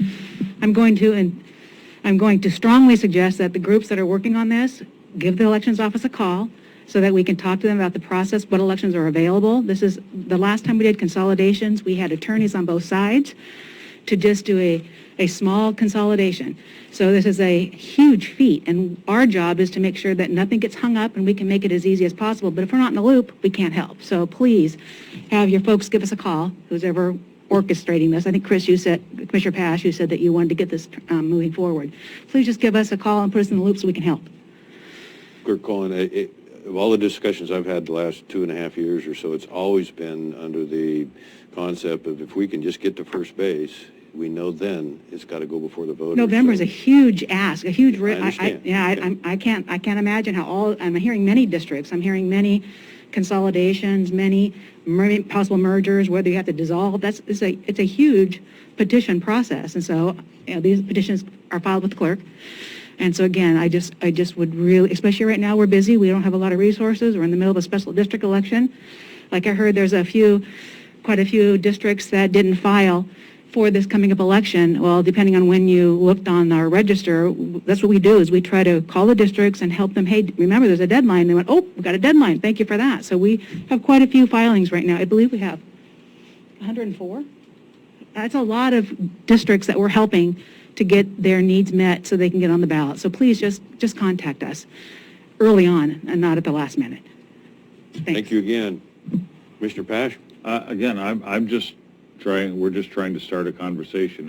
I'm going to strongly suggest that the groups that are working on this give the elections office a call so that we can talk to them about the process, what elections are available. This is the last time we did consolidations, we had attorneys on both sides to just do a small consolidation. So this is a huge feat, and our job is to make sure that nothing gets hung up and we can make it as easy as possible. But if we're not in the loop, we can't help. So please have your folks give us a call, who's ever orchestrating this. I think, Chris, you said, Commissioner Pash, you said that you wanted to get this moving forward. Please just give us a call and put us in the loop so we can help. Clerk Colin, of all the discussions I've had the last 2.5 years or so, it's always been under the concept of if we can just get to first base, we know then it's got to go before the voters. November is a huge ask, a huge. I understand. I can't imagine how I'm hearing many districts. I'm hearing many consolidations, many possible mergers, whether you have to dissolve. It's a huge petition process, and so these petitions are filed with the clerk. And so again, I just would really, especially right now, we're busy. We don't have a lot of resources. We're in the middle of a special district election. Like I heard, there's quite a few districts that didn't file for this coming up election. Well, depending on when you looked on our register, that's what we do, is we try to call the districts and help them. Hey, remember, there's a deadline. They went, oh, we got a deadline. Thank you for that. So we have quite a few filings right now. I believe we have 104. That's a lot of districts that we're helping to get their needs met so they can get on the ballot. So please just contact us early on and not at the last minute. Thanks. Thank you again. Commissioner Pash? Again, we're just trying to start a conversation.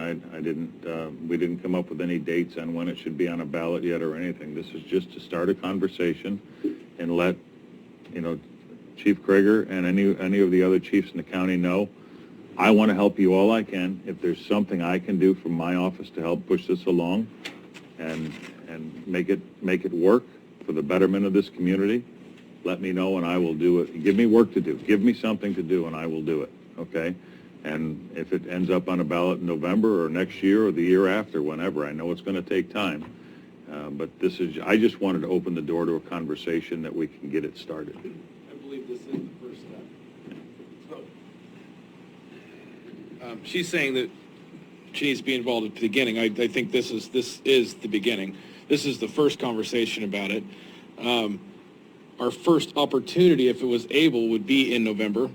We didn't come up with any dates on when it should be on a ballot yet or anything. This is just to start a conversation and let, Chief Krager and any of the other chiefs in the county know I want to help you all I can. If there's something I can do from my office to help push this along and make it work for the betterment of this community, let me know and I will do it. Give me work to do. Give me something to do and I will do it, okay? And if it ends up on a ballot in November or next year or the year after, whenever, I know it's going to take time. But I just wanted to open the door to a conversation that we can get it started. I believe this is the first step. She's saying that she needs to be involved at the beginning. I think this is the beginning. This is the first conversation about it. Our first opportunity, if it was able, would be in November.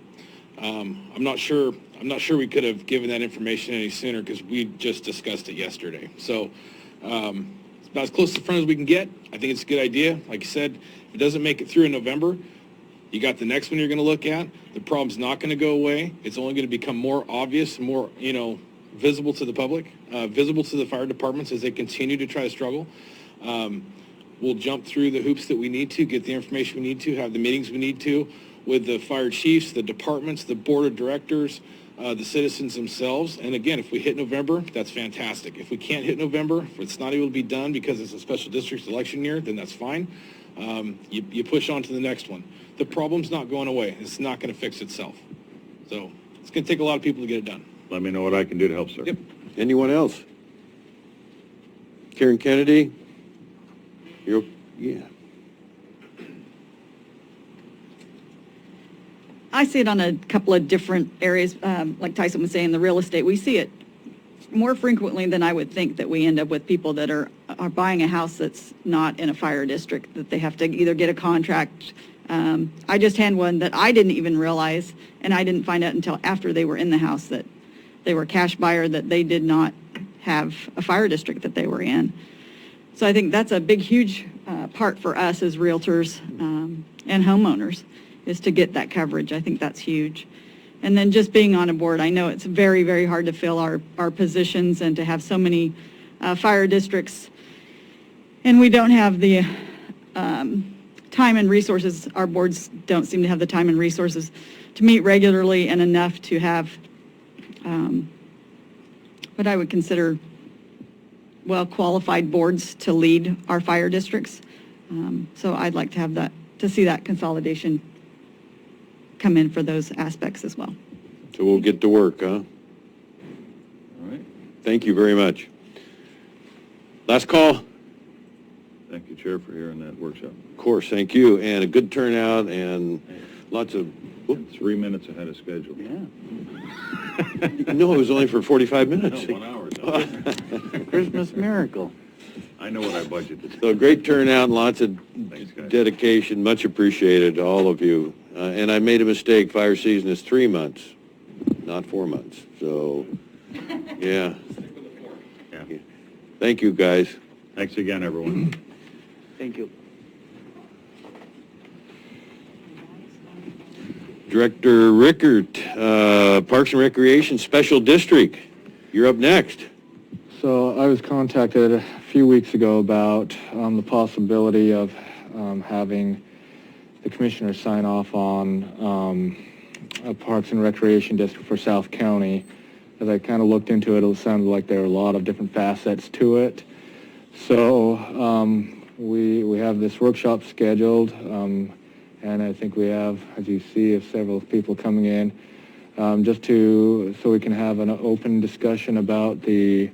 I'm not sure we could have given that information any sooner because we just discussed it yesterday. So it's about as close to the front as we can get. I think it's a good idea. Like you said, if it doesn't make it through in November, you got the next one you're going to look at. The problem's not going to go away. It's only going to become more obvious, more, visible to the public, visible to the fire departments as they continue to try to struggle. We'll jump through the hoops that we need to, get the information we need to, have the meetings we need to with the fire chiefs, the departments, the board of directors, the citizens themselves. And again, if we hit November, that's fantastic. If we can't hit November, if it's not able to be done because it's a special districts election year, then that's fine. You push on to the next one. The problem's not going away. It's not going to fix itself. So it's going to take a lot of people to get it done. Let me know what I can do to help, sir. Yep. Anyone else? Karen Kennedy? Yeah. I see it on a couple of different areas, like Tyson was saying, the real estate. We see it more frequently than I would think, that we end up with people that are buying a house that's not in a fire district, that they have to either get a contract. I just had one that I didn't even realize, and I didn't find out until after they were in the house, that they were a cash buyer, that they did not have a fire district that they were in. So I think that's a big, huge part for us as realtors and homeowners, is to get that coverage. I think that's huge. And then just being on a board, I know it's very, very hard to fill our positions and to have so many fire districts. And we don't have the time and resources. Our boards don't seem to have the time and resources to meet regularly and enough to have what I would consider well-qualified boards to lead our fire districts. So I'd like to have that, to see that consolidation come in for those aspects as well. So we'll get to work, huh? All right. Thank you very much. Last call? Thank you, Chair, for hearing that workshop. Of course, thank you, and a good turnout, and lots of, And 3 minutes ahead of schedule. no, it was only for 45 minutes. No, 1 hour. No. Christmas miracle. I know what I budgeted. So great turnout, and lots of Thanks, guys. dedication, much appreciated to all of you. And I made a mistake, fire season is 3 months, not 4 months, so, yeah. Yeah. Thank you, guys. Thanks again, everyone. Thank you. Director Rickert, Parks and Recreation Special District, you're up next. So I was contacted a few weeks ago about the possibility of having the commissioner sign off on a Parks and Recreation District for South County. As I kind of looked into it, it sounded like there were a lot of different facets to it. So we have this workshop scheduled, and I think we have, as you see, several people coming in, just so we can have an open discussion about the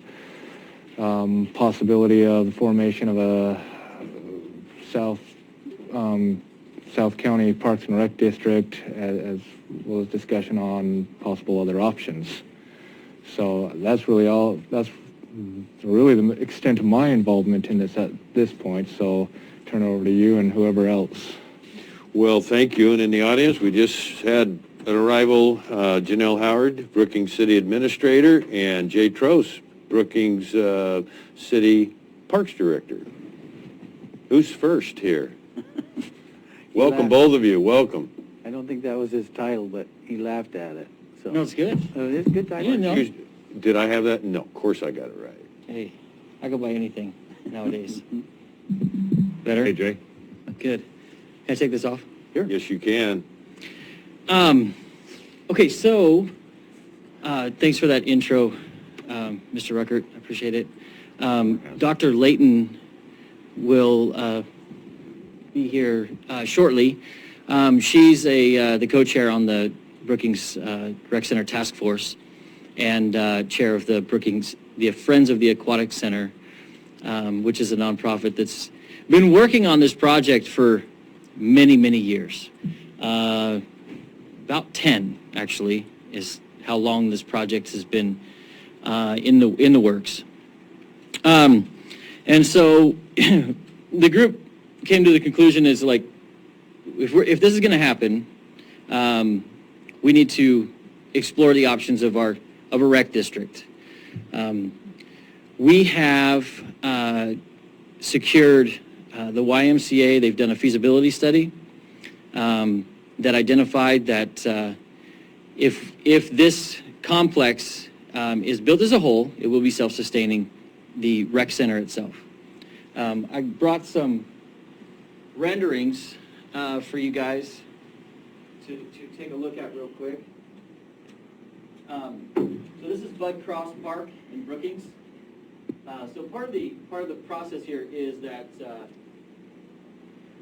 possibility of the formation of a South County Parks and Rec District, as well as discussion on possible other options. So that's really the extent of my involvement in this at this point. So turn it over to you and whoever else. Well, thank you. And in the audience, we just had an arrival, Janelle Howard, Brookings City Administrator, and Jay Trost, Brookings City Parks Director. Who's first here? Welcome, both of you. Welcome. I don't think that was his title, but he laughed at it. So. No, it's good. It's a good title. Yeah, no. Did I have that? No, of course I got it right. Hey, I go by anything nowadays. Better? Hey, Jay. Good. Can I take this off? Sure. Yes, you can. Okay, so, thanks for that intro, Mr. Ruckert. I appreciate it. Dr. Layton will be here shortly. She's the co-chair on the Brookings Rec Center Task Force and chair of the Brookings, the Friends of the Aquatic Center, which is a nonprofit that's been working on this project for many, many years. About 10, actually, is how long this project has been in the works. And so the group came to the conclusion is like, if this is going to happen, we need to explore the options of a rec district. We have secured the YMCA. They've done a feasibility study that identified that if this complex is built as a whole, it will be self-sustaining the rec center itself. I brought some renderings for you guys to take a look at real quick. So this is Bud Cross Park in Brookings. So part of the process here is that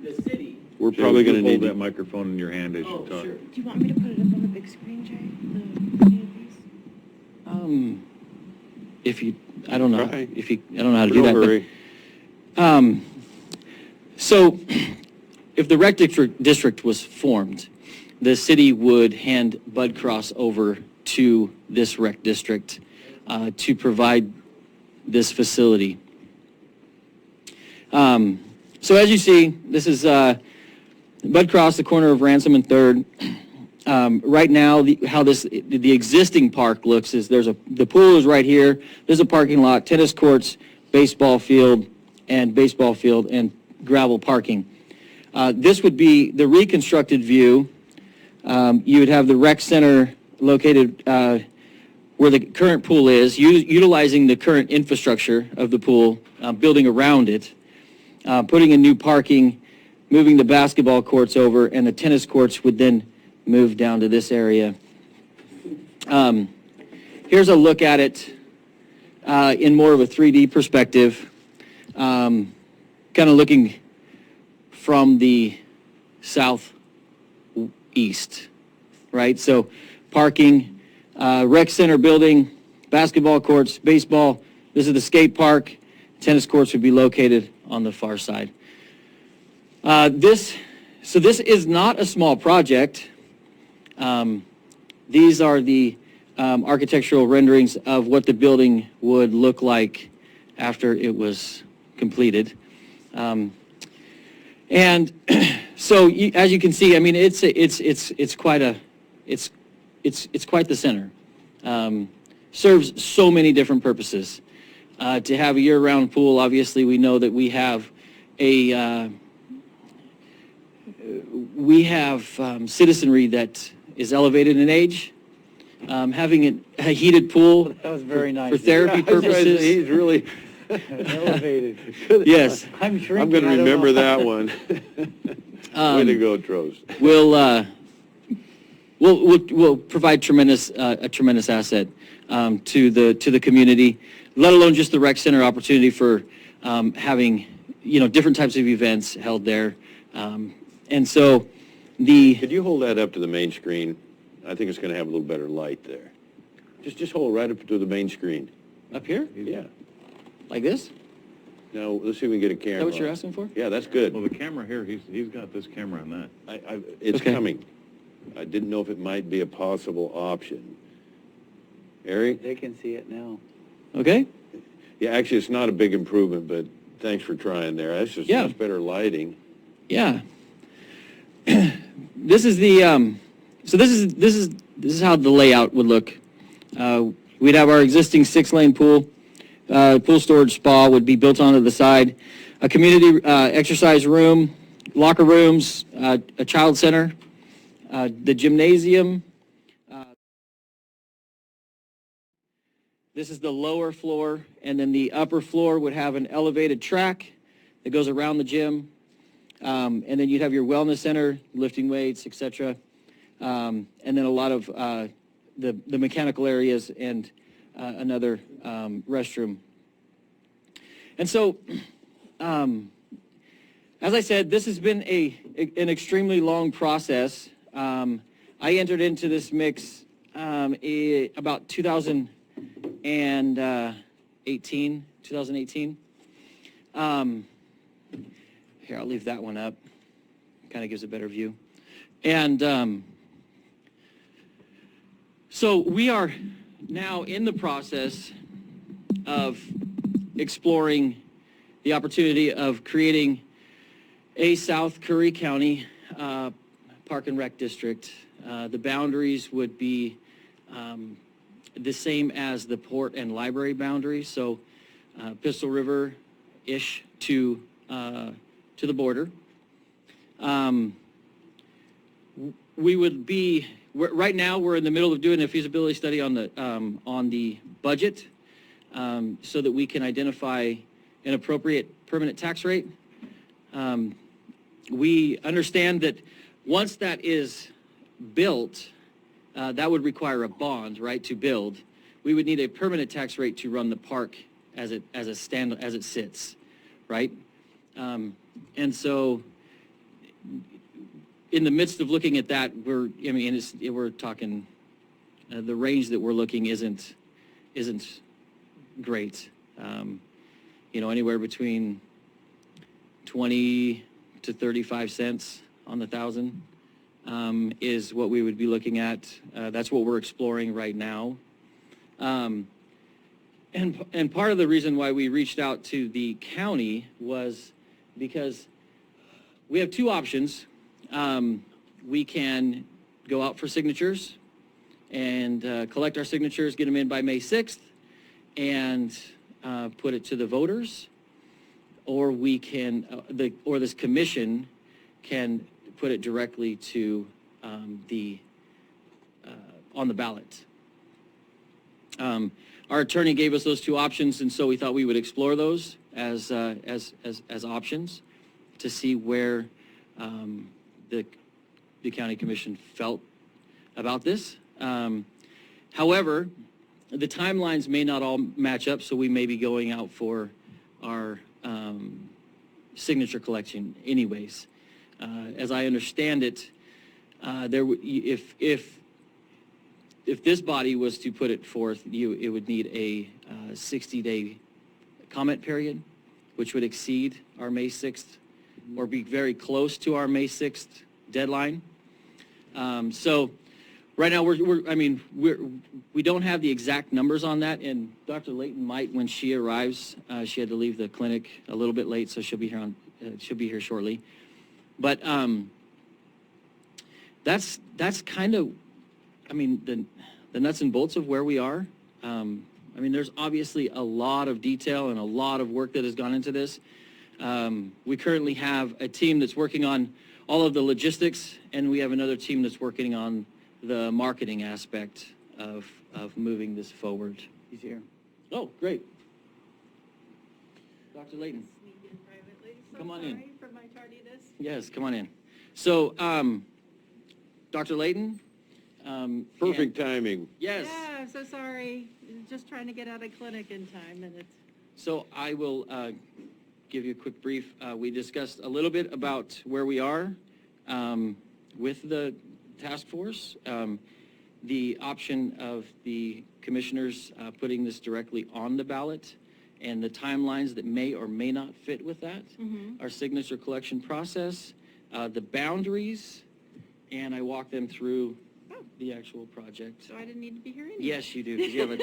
the city. We're probably going to need that microphone in your hand as you Oh, talk. sure. Do you want me to put it up on the big screen, Jay? If you, I don't know, Try. I don't know how to do that. Don't but, worry. So if the rec district was formed, the city would hand Bud Cross over to this rec district to provide this facility. So as you see, this is Bud Cross, the corner of Ransom and 3rd. Right now, how the existing park looks is the pool is right here. There's a parking lot, tennis courts, baseball field, and gravel parking. This would be the reconstructed view. You would have the rec center located where the current pool is, utilizing the current infrastructure of the pool, building around it, putting in new parking, moving the basketball courts over, and the tennis courts would then move down to this area. Here's a look at it in more of a 3D perspective, kind of looking from the southeast, right? So parking, rec center building, basketball courts, baseball. This is the skate park. Tennis courts would be located on the far side. This is not a small project. These are the architectural renderings of what the building would look like after it was completed. And so as you can see, I mean, it's quite the center. Serves so many different purposes. To have a year-round pool, obviously, we know that we have citizenry that is elevated in age. Having a heated pool That was very nice. for therapy purposes. He's really elevated. Yes. I'm shrinking. I'm going to I don't remember know. that one. Way to go, Tros. We'll provide a tremendous asset to the community, let alone just the rec center opportunity for having different types of events held there. And so Could you hold that up to the main screen? I think it's going to have a little better light there. Just hold right up to the main screen. Up here, Yeah. like this? Now, let's see if we can get a Is camera. that what you're asking for? Yeah, that's good. Well, the camera here, he's got this camera on that. It's Okay. coming. I didn't know if it might be a possible option. Eric? They can see it now. Okay. Yeah, actually, it's not a big improvement, but thanks for trying there. That's just Yeah. much better lighting. Yeah. This is the so this is how the layout would look. We'd have our existing 6-lane pool. Pool storage spa would be built onto the side. A community exercise room, locker rooms, a child center, the gymnasium. This is the lower floor, and then the upper floor would have an elevated track that goes around the gym. And then you'd have your wellness center, lifting weights, etc. And then a lot of the mechanical areas and another restroom. And so, as I said, this has been an extremely long process. I entered into this mix about 2018. Here, I'll leave that one up. Kind of gives a better view. And so we are now in the process of exploring the opportunity of creating a South Curry County Park and Rec District. The boundaries would be the same as the port and library boundaries, so Pistol River-ish to the border. We would be, right now we're in the middle of doing a feasibility study on the budget so that we can identify an appropriate permanent tax rate. We understand that once that is built, that would require a bond, right, to build. We would need a permanent tax rate to run the park as it sits, right? And so, in the midst of looking at that, we're talking, the range that we're looking isn't great. Anywhere between 20 to 35 cents on the thousand is what we would be looking at. That's what we're exploring right now. And part of the reason why we reached out to the county was because we have two options. We can go out for signatures and collect our signatures, get them in by May 6th, and put it to the voters, or we can, or this commission can put it directly to on the ballot. Our attorney gave us those two options, and so we thought we would explore those as options to see where the county commission felt about this. However, the timelines may not all match up, so we may be going out for our signature collection anyways. As I understand it, if this body was to put it forth, it would need a 60-day comment period, which would exceed our May 6th or be very close to our May 6th deadline. So right now we don't have the exact numbers on that, and Dr. Layton might when she arrives. She had to leave the clinic a little bit late, so she'll be here shortly. But that's kind of, the nuts and bolts of where we are. There's obviously a lot of detail and a lot of work that has gone into this. We currently have a team that's working on all of the logistics, and we have another team that's working on the marketing aspect of moving this forward. He's here. Oh, great. Dr. Layton. Come on in. For my tardiness. Yes, come on in. So, Dr. Layton. Perfect timing. Yes. Yeah, I'm so sorry. Just trying to get out of clinic in time, and it's. So I will give you a quick brief. We discussed a little bit about where we are with the task force, the option of the commissioners putting this directly on the ballot, and the timelines that may or may not fit with that, our signature collection process, the boundaries, and I walk them through the actual project. So I didn't need to be here anyway. Yes, you do, because you have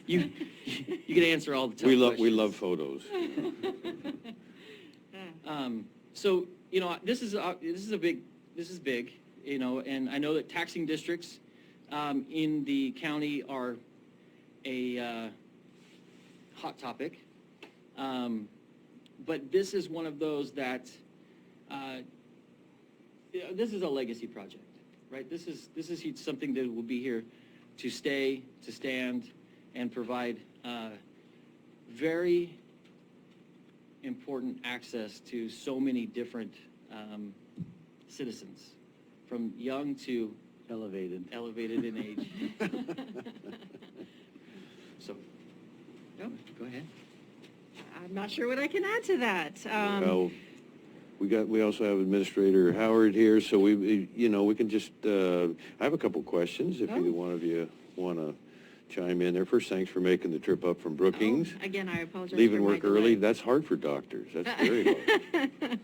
you can answer all the tough questions. We love photos. So this is big, and I know that taxing districts in the county are a hot topic, but this is one of those that this is a legacy project, right? This is something that will be here to stay, to stand, and provide very important access to so many different citizens, from young to elevated in age. So, go ahead. I'm not sure what I can add to that. Well, we also have Administrator Howard here, so we can just, I have a couple questions if either one of you want to chime in there. First, thanks for making the trip up from Brookings. Again, I apologize. Leaving for work my early, delay. that's hard for doctors. That's very hard.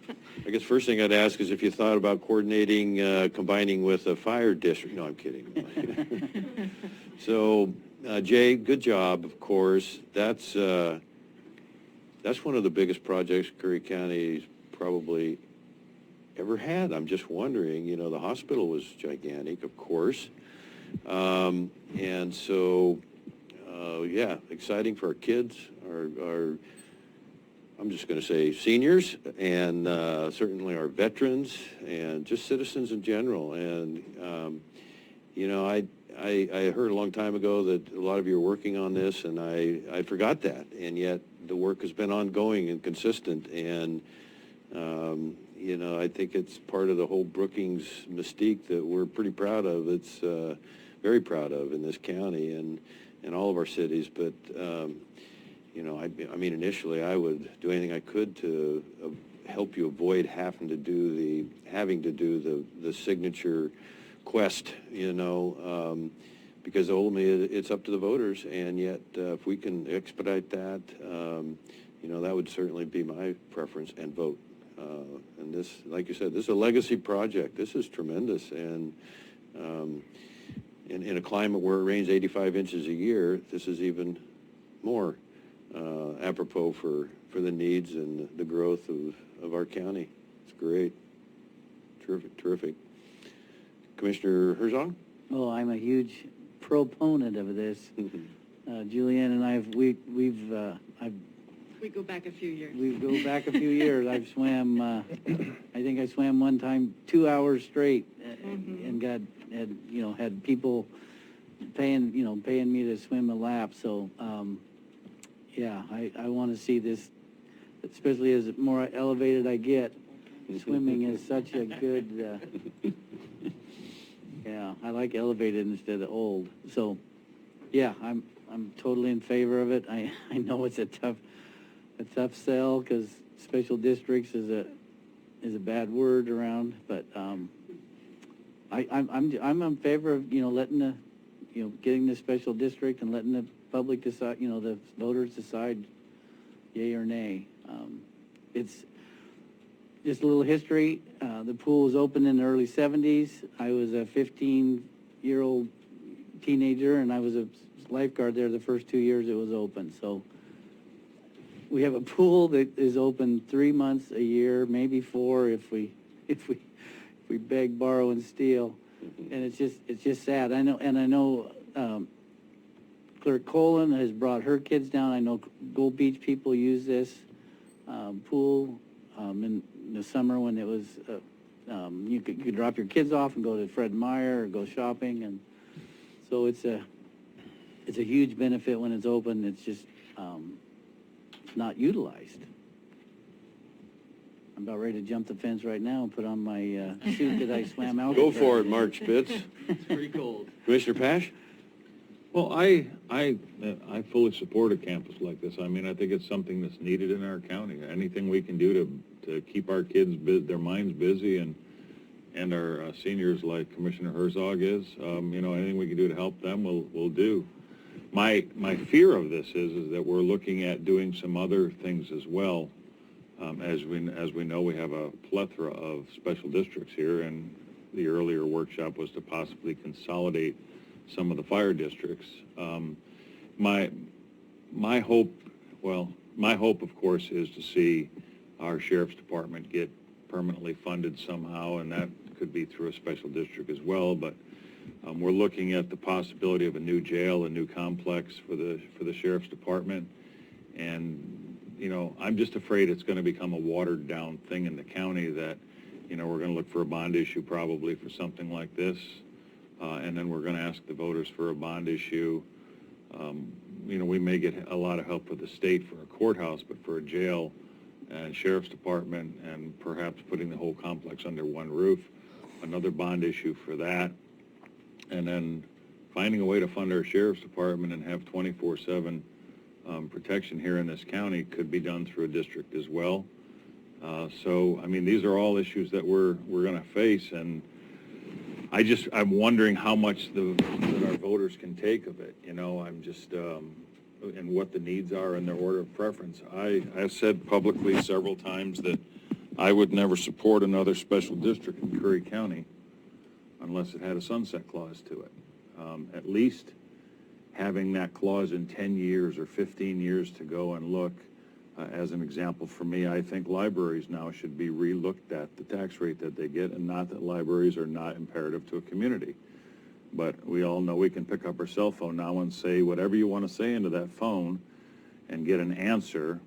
I guess first thing I'd ask is if you thought about coordinating, combining with a fire district. No, I'm kidding. So, Jay, good job, of course. That's one of the biggest projects Curry County's probably ever had. I'm just wondering, the hospital was gigantic, of course. And so, exciting for our kids, our I'm just going to say seniors, and certainly our veterans, and just citizens in general. And, I heard a long time ago that a lot of you are working on this, and I forgot that. And yet the work has been ongoing and consistent. And, You know, I think it's part of the whole Brookings mystique that we're pretty proud of. It's very proud of in this county and all of our cities. But, you know, I mean, initially I would do anything I could to help you avoid having to do the signature quest, you know, because ultimately it's up to the voters. And yet, if we can expedite that, you know, that would certainly be my preference and vote. And this, like you said, this is a legacy project. This is tremendous. And in a climate where it rains 85 inches a year, this is even more apropos for the needs and the growth of our county. It's great. Terrific. Commissioner Herzog? Oh, I'm a huge proponent of this. Julianne and I, We go back a few years. we go back a few years. I've swam, I think I swam one time 2 hours straight and had people paying me to swim a lap. So, yeah, I want to see this, especially as more elevated I get. Swimming is such a good, yeah, I like elevated instead of old. So, yeah, I'm totally in favor of it. I know it's a tough sell because special districts is a bad word around, but I'm in favor of letting getting the special district and letting the public decide, the voters decide yay or nay. It's just a little history. The pool was opened in the early 70s. I was a 15-year-old teenager, and I was a lifeguard there the first 2 years it was open. So we have a pool that is open 3 months a year, maybe 4 if we beg, borrow, and steal. And it's just sad. I know Clerk Colin has brought her kids down. I know Gold Beach people use this pool in the summer when it was you could drop your kids off and go to Fred Meyer or go shopping, and so it's a huge benefit when it's open. It's just not utilized. I'm about ready to jump the fence right now and put on my suit that I swam out. Go for it, Mark Spitz. It's pretty cold. Commissioner Pash? Well, I fully support a campus like this. I mean, I think it's something that's needed in our county. Anything we can do to keep our kids, their minds busy, and our seniors like Commissioner Herzog is, anything we can do to help them, we'll do. My fear of this is that we're looking at doing some other things as well. As we know, we have a plethora of special districts here, and the earlier workshop was to possibly consolidate some of the fire districts. My hope, of course, is to see our sheriff's department get permanently funded somehow, and that could be through a special district as well. But we're looking at the possibility of a new jail, a new complex for the sheriff's department, and I'm just afraid it's going to become a watered down thing in the county that we're going to look for a bond issue probably for something like this. And then we're going to ask the voters for a bond issue. We may get a lot of help with the state for a courthouse, but for a jail and sheriff's department and perhaps putting the whole complex under one roof, another bond issue for that. And then finding a way to fund our sheriff's department and have 24/7 protection here in this county could be done through a district as well. So, I mean, these are all issues that we're going to face, and I'm wondering how much that our voters can take of it. I'm just, and what the needs are in their order of preference. I've said publicly several times that I would never support another special district in Curry County unless it had a sunset clause to it. At least having that clause in 10 years or 15 years to go and look. As an example for me, I think libraries now should be re-looked at, the tax rate that they get, and not that libraries are not imperative to a community. But we all know we can pick up our cell phone now and say whatever you want to say into that phone and get an answer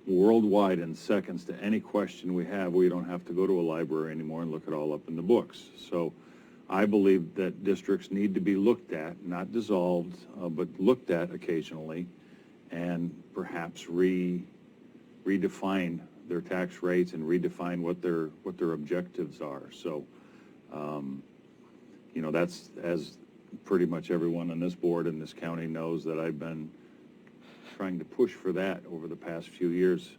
worldwide in seconds to any question we have. We don't have to go to a library anymore and look it all up in the books. So I believe that districts need to be looked at, not dissolved, but looked at occasionally, and perhaps redefine their tax rates and redefine what their objectives are. So, you know, that's, as pretty much everyone on this board in this county knows, that I've been trying to push for that over the past few years.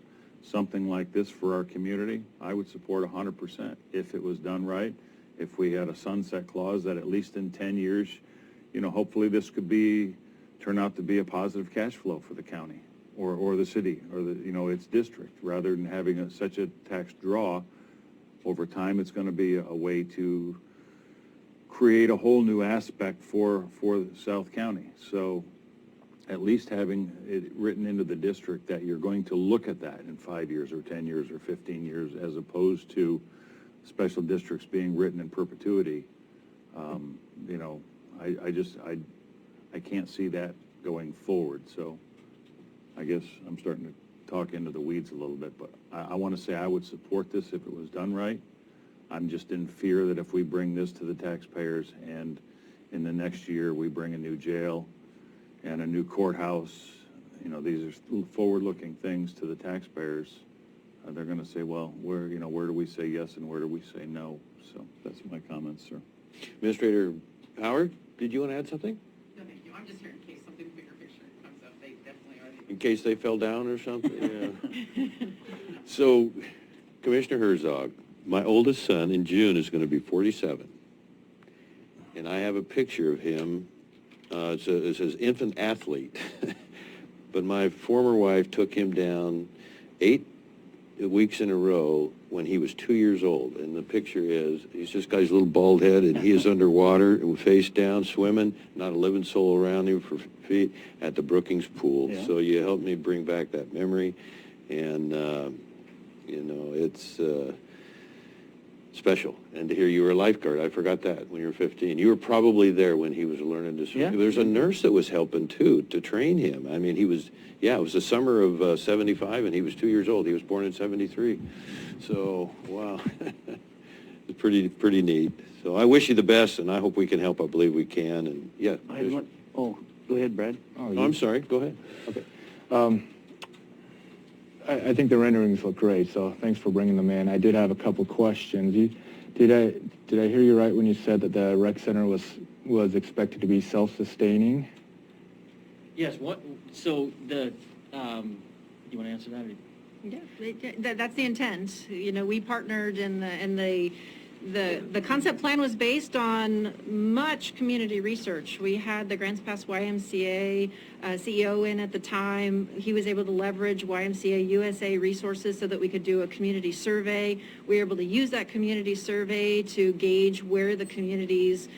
Something like this for our community, I would support 100% if it was done right. If we had a sunset clause that at least in 10 years, you know, hopefully this could turn out to be a positive cash flow for the county or the city or the, you know, its district, rather than having such a tax draw. Over time, it's going to be a way to create a whole new aspect for South County. So at least having it written into the district that you're going to look at that in 5 years or 10 years or 15 years, as opposed to special districts being written in perpetuity. You know, I can't see that going forward. So I guess I'm starting to talk into the weeds a little bit, but I want to say I would support this if it was done right. I'm just in fear that if we bring this to the taxpayers and in the next year we bring a new jail and a new courthouse, you know, these are forward-looking things to the taxpayers. They're going to say, well, where do we say yes and where do we say no? So that's my comments, sir. Administrator Howard, did you want to add something? No, thank you. I'm just here in case something bigger picture comes up. They definitely are. In case they fell down or something? Yeah. So, Commissioner Herzog, my oldest son in June is going to be 47. And I have a picture of him. It says infant athlete. But my former wife took him down 8 weeks in a row when he was 2 years old. And the picture is, he's just got his little bald head, and he is underwater and face down swimming, not a living soul around him for feet, at the Brookings pool. Yeah. So you helped me bring back that memory. And, you know, it's special. And to hear you were a lifeguard, I forgot that when you were 15. You were probably there when he was learning to swim. Yeah. There's a nurse that was helping, too, to train him. I mean, he was, it was the summer of 75, and he was 2 years old. He was born in 73. So, wow. It's pretty neat. So I wish you the best, and I hope we can help. I believe we can. And, yeah. Go ahead, Brad. Oh, I'm sorry. Go ahead. Okay. I think the renderings look great, so thanks for bringing them in. I did have a couple questions. Did I hear you right when you said that the rec center was expected to be self-sustaining? Yes, so you want to answer that? Yeah, that's the intent. You know, we partnered and the concept plan was based on much community research. We had the Grants Pass YMCA CEO in at the time. He was able to leverage YMCA USA resources so that we could do a community survey. We were able to use that community survey to gauge where the community's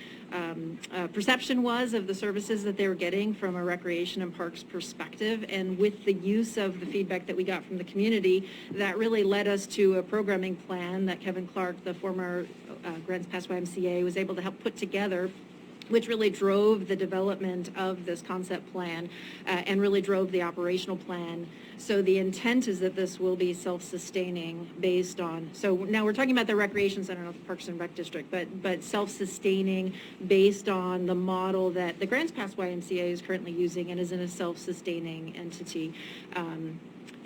perception was of the services that they were getting from a recreation and parks perspective. And with the use of the feedback that we got from the community, that really led us to a programming plan that Kevin Clark, the former Grants Pass YMCA, was able to help put together, which really drove the development of this concept plan and really drove the operational plan. So the intent is that this will be self-sustaining based on, so now we're talking about the recreation center, not the Parks and Rec District, but self-sustaining based on the model that the Grants Pass YMCA is currently using and is in a self-sustaining entity.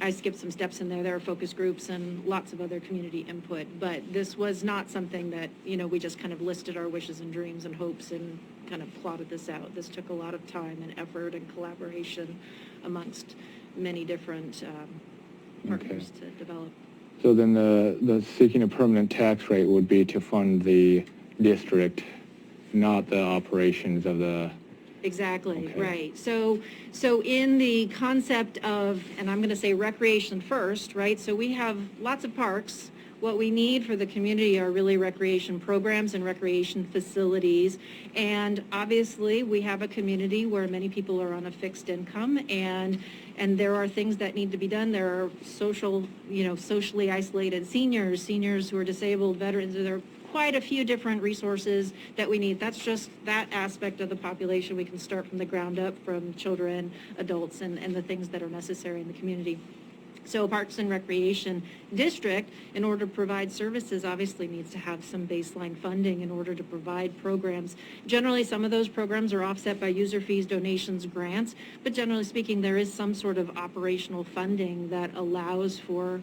I skipped some steps in there. There are focus groups and lots of other community input, but this was not something that, you know, we just kind of listed our wishes and dreams and hopes and kind of plotted this out. This took a lot of time and effort and collaboration amongst many different partners to develop. So then the seeking a permanent tax rate would be to fund the district, not the operations of the... Exactly, Okay. right. So in the concept of, and I'm going to say recreation first, right? So we have lots of parks. What we need for the community are really recreation programs and recreation facilities. And obviously, we have a community where many people are on a fixed income, and there are things that need to be done. There are socially isolated seniors who are disabled, veterans. There are quite a few different resources that we need. That's just that aspect of the population. We can start from the ground up, from children, adults, and the things that are necessary in the community. So Parks and Recreation District, in order to provide services, obviously needs to have some baseline funding in order to provide programs. Generally, some of those programs are offset by user fees, donations, grants, but generally speaking, there is some sort of operational funding that allows for,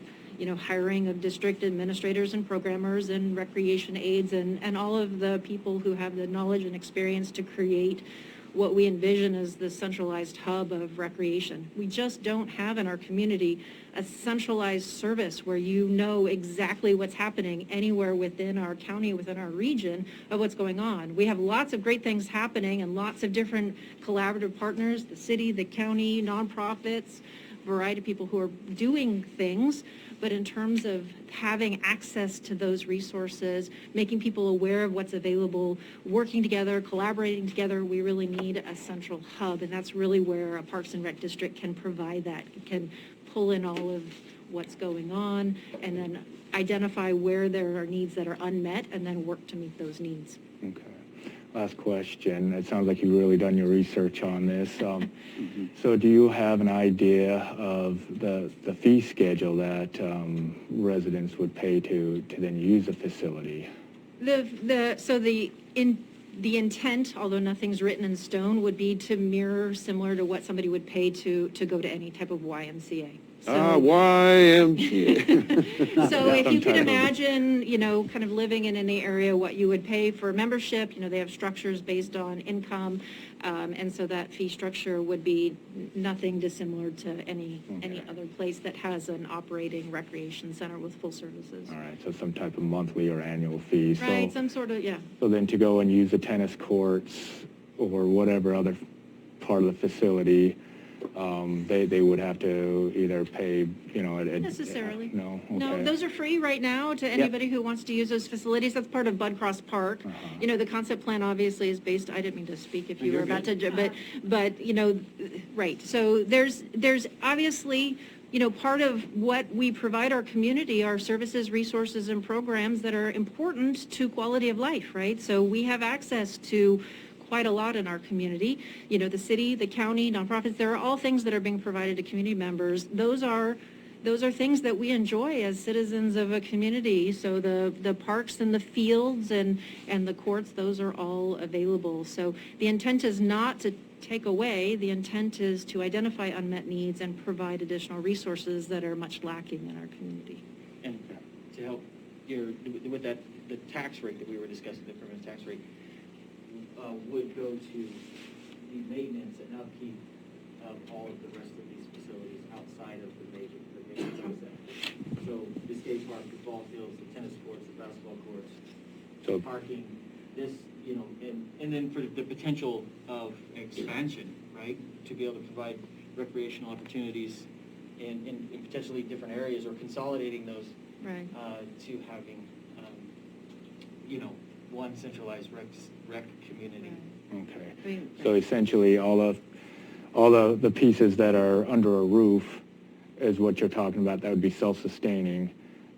hiring of district administrators and programmers and recreation aides and all of the people who have the knowledge and experience to create what we envision as the centralized hub of recreation. We just don't have in our community a centralized service where you know exactly what's happening anywhere within our county, within our region of what's going on. We have lots of great things happening and lots of different collaborative partners, the city, the county, nonprofits, variety of people who are doing things. But in terms of having access to those resources, making people aware of what's available, working together, collaborating together, we really need a central hub. And that's really where a Parks and Rec district can provide that. It can pull in all of what's going on and then identify where there are needs that are unmet and then work to meet those needs. Okay. Last question. It sounds like you've really done your research on this. So do you have an idea of the fee schedule that residents would pay to then use the facility? The intent, although nothing's written in stone, would be to mirror similar to what somebody would pay to go to any type of YMCA. YMCA. So if you can imagine, kind of living in any area, what you would pay for membership, they have structures based on income, and so that fee structure would be nothing dissimilar to any other place that has an operating recreation center with full services. All right, so some type of monthly or annual fee. Right, some sort of, yeah. So then to go and use the tennis courts or whatever other part of the facility, they would have to either pay, Not necessarily. No? Okay. No, those are free right now to anybody who wants to use those facilities. That's part of Bud Cross Park. The concept plan obviously is based, I didn't mean to speak if you were about to, but right. So there's obviously, part of what we provide our community are services, resources, and programs that are important to quality of life, right? So we have access to quite a lot in our community. The city, the county, nonprofits, there are all things that are being provided to community members. Those are things that we enjoy as citizens of a community. So the parks and the fields and the courts, those are all available. So the intent is not to take away, the intent is to identify unmet needs and provide additional resources that are much lacking in our community. And to help with that, the tax rate that we were discussing, the permanent tax rate, would go to the maintenance and upkeep of all of the rest of these facilities outside of the maintenance center. So the skate park, the ball fields, the tennis courts, the basketball courts, parking, this, and then for the potential of expansion, right? To be able to provide recreational opportunities in potentially different areas or consolidating those right. To having, one centralized rec community. Okay. So essentially, all the pieces that are under a roof is what you're talking about. That would be self-sustaining.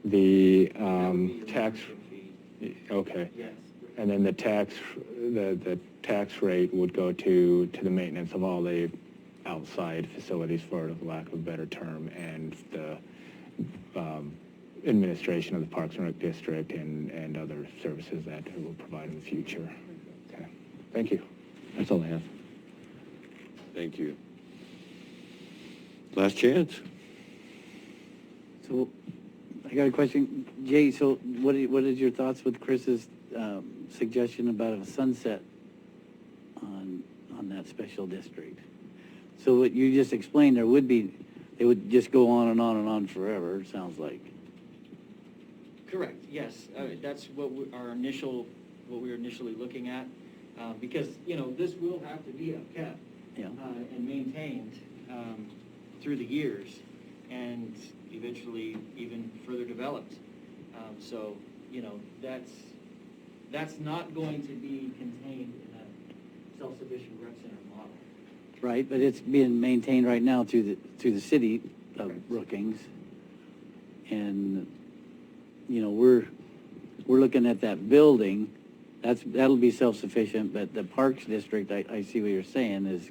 The tax. Okay. Yes. And then the tax rate would go to the maintenance of all the outside facilities, for lack of a better term, and the administration of the Parks and Rec District and other services that it will provide in the future. Okay. Thank you. That's all I have. Thank you. Last chance. So, I got a question. Jay, so what is your thoughts with Chris's suggestion about a sunset on that special district? So what you just explained, they would just go on and on and on forever, it sounds like. Correct, yes. That's what we were initially looking at, because, this will have to be upkept and maintained through the years and eventually even further developed. So, that's not going to be contained in a self-sufficient rec center model. Right, but it's being maintained right now through the city of Brookings. And, we're looking at that building, that'll be self-sufficient, but the Parks District, I see what you're saying is.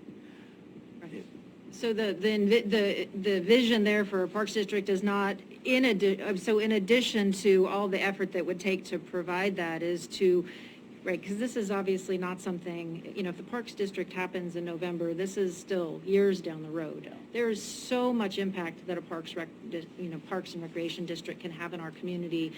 So the vision there for a Parks District is not in addition to all the effort that would take to provide that, is to right? Because this is obviously not something, if the Parks District happens in November, this is still years down the road. There is so much impact that a Parks and Recreation District can have in our community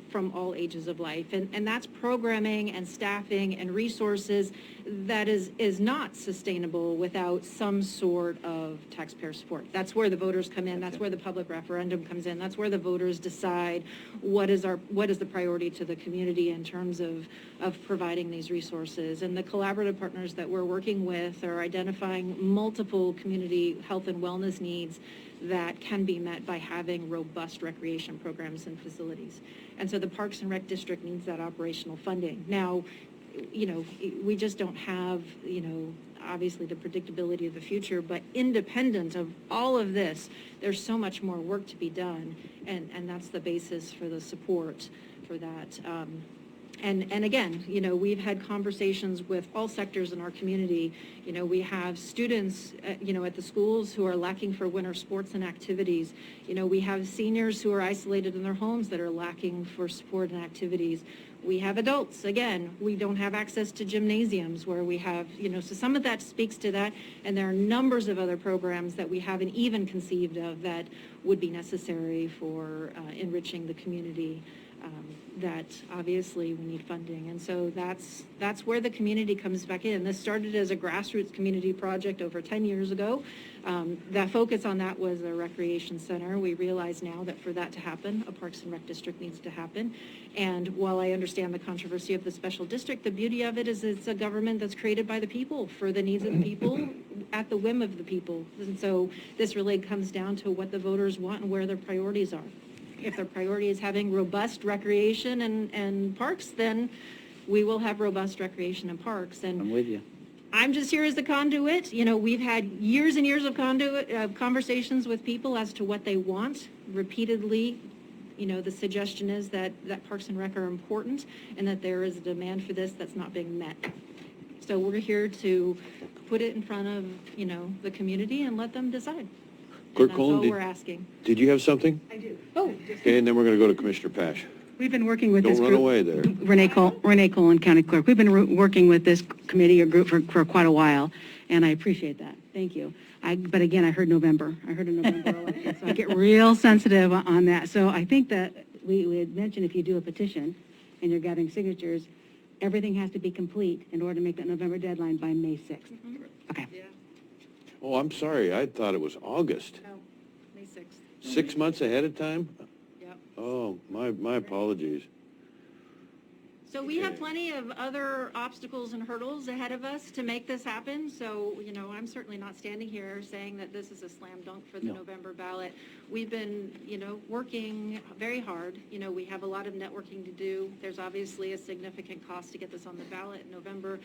from all ages of life. And that's programming and staffing and resources that is not sustainable without some sort of taxpayer support. That's where the voters come in. That's where the public referendum comes in. That's where the voters decide what is the priority to the community in terms of providing these resources. And the collaborative partners that we're working with are identifying multiple community health and wellness needs that can be met by having robust recreation programs and facilities. And so the Parks and Rec District needs that operational funding. Now, we just don't have, obviously the predictability of the future, but independent of all of this, there's so much more work to be done, and that's the basis for the support for that. And again, we've had conversations with all sectors in our community. We have students, at the schools who are lacking for winter sports and activities. We have seniors who are isolated in their homes that are lacking for sport and activities. We have adults, again, we don't have access to gymnasiums where we have, so some of that speaks to that. And there are numbers of other programs that we haven't even conceived of that would be necessary for enriching the community. That obviously we need funding. And so that's where the community comes back in. This started as a grassroots community project over 10 years ago. That focus on that was a recreation center. We realize now that for that to happen, a Parks and Rec District needs to happen. And while I understand the controversy of the special district, the beauty of it is it's a government that's created by the people for the needs of the people at the whim of the people. And so this really comes down to what the voters want and where their priorities are. If their priority is having robust recreation and parks, then we will have robust recreation and parks. And I'm with you. I'm just here as the conduit. We've had years and years of conversations with people as to what they want. Repeatedly, the suggestion is that Parks and Rec are important and that there is a demand for this that's not being met. So we're here to put it in front of, the community and let them decide. Clerk That's Colon, all we're asking. Did you have something? I do. Oh, Okay, and then we're going to go to Commissioner Pash. We've been working with this Don't group. run away there. Renee Colon, County Clerk. We've been working with this committee or group for quite a while, and I appreciate that. Thank you. But again, I heard November. I heard a November election, so I get real sensitive on that. So I think that we had mentioned if you do a petition and you're gathering signatures, everything has to be complete in order to make that November deadline by May 6th. Mm-hmm. Okay. Yeah. Oh, I'm sorry. I thought it was August. No, May 6th. 6 months ahead of time? Yep. Oh, my apologies. So we have plenty of other obstacles and hurdles ahead of us to make this happen. So, I'm certainly not standing here saying that this is a slam dunk for the November ballot. We've been, working very hard. We have a lot of networking to do. There's obviously a significant cost to get this on the ballot in November.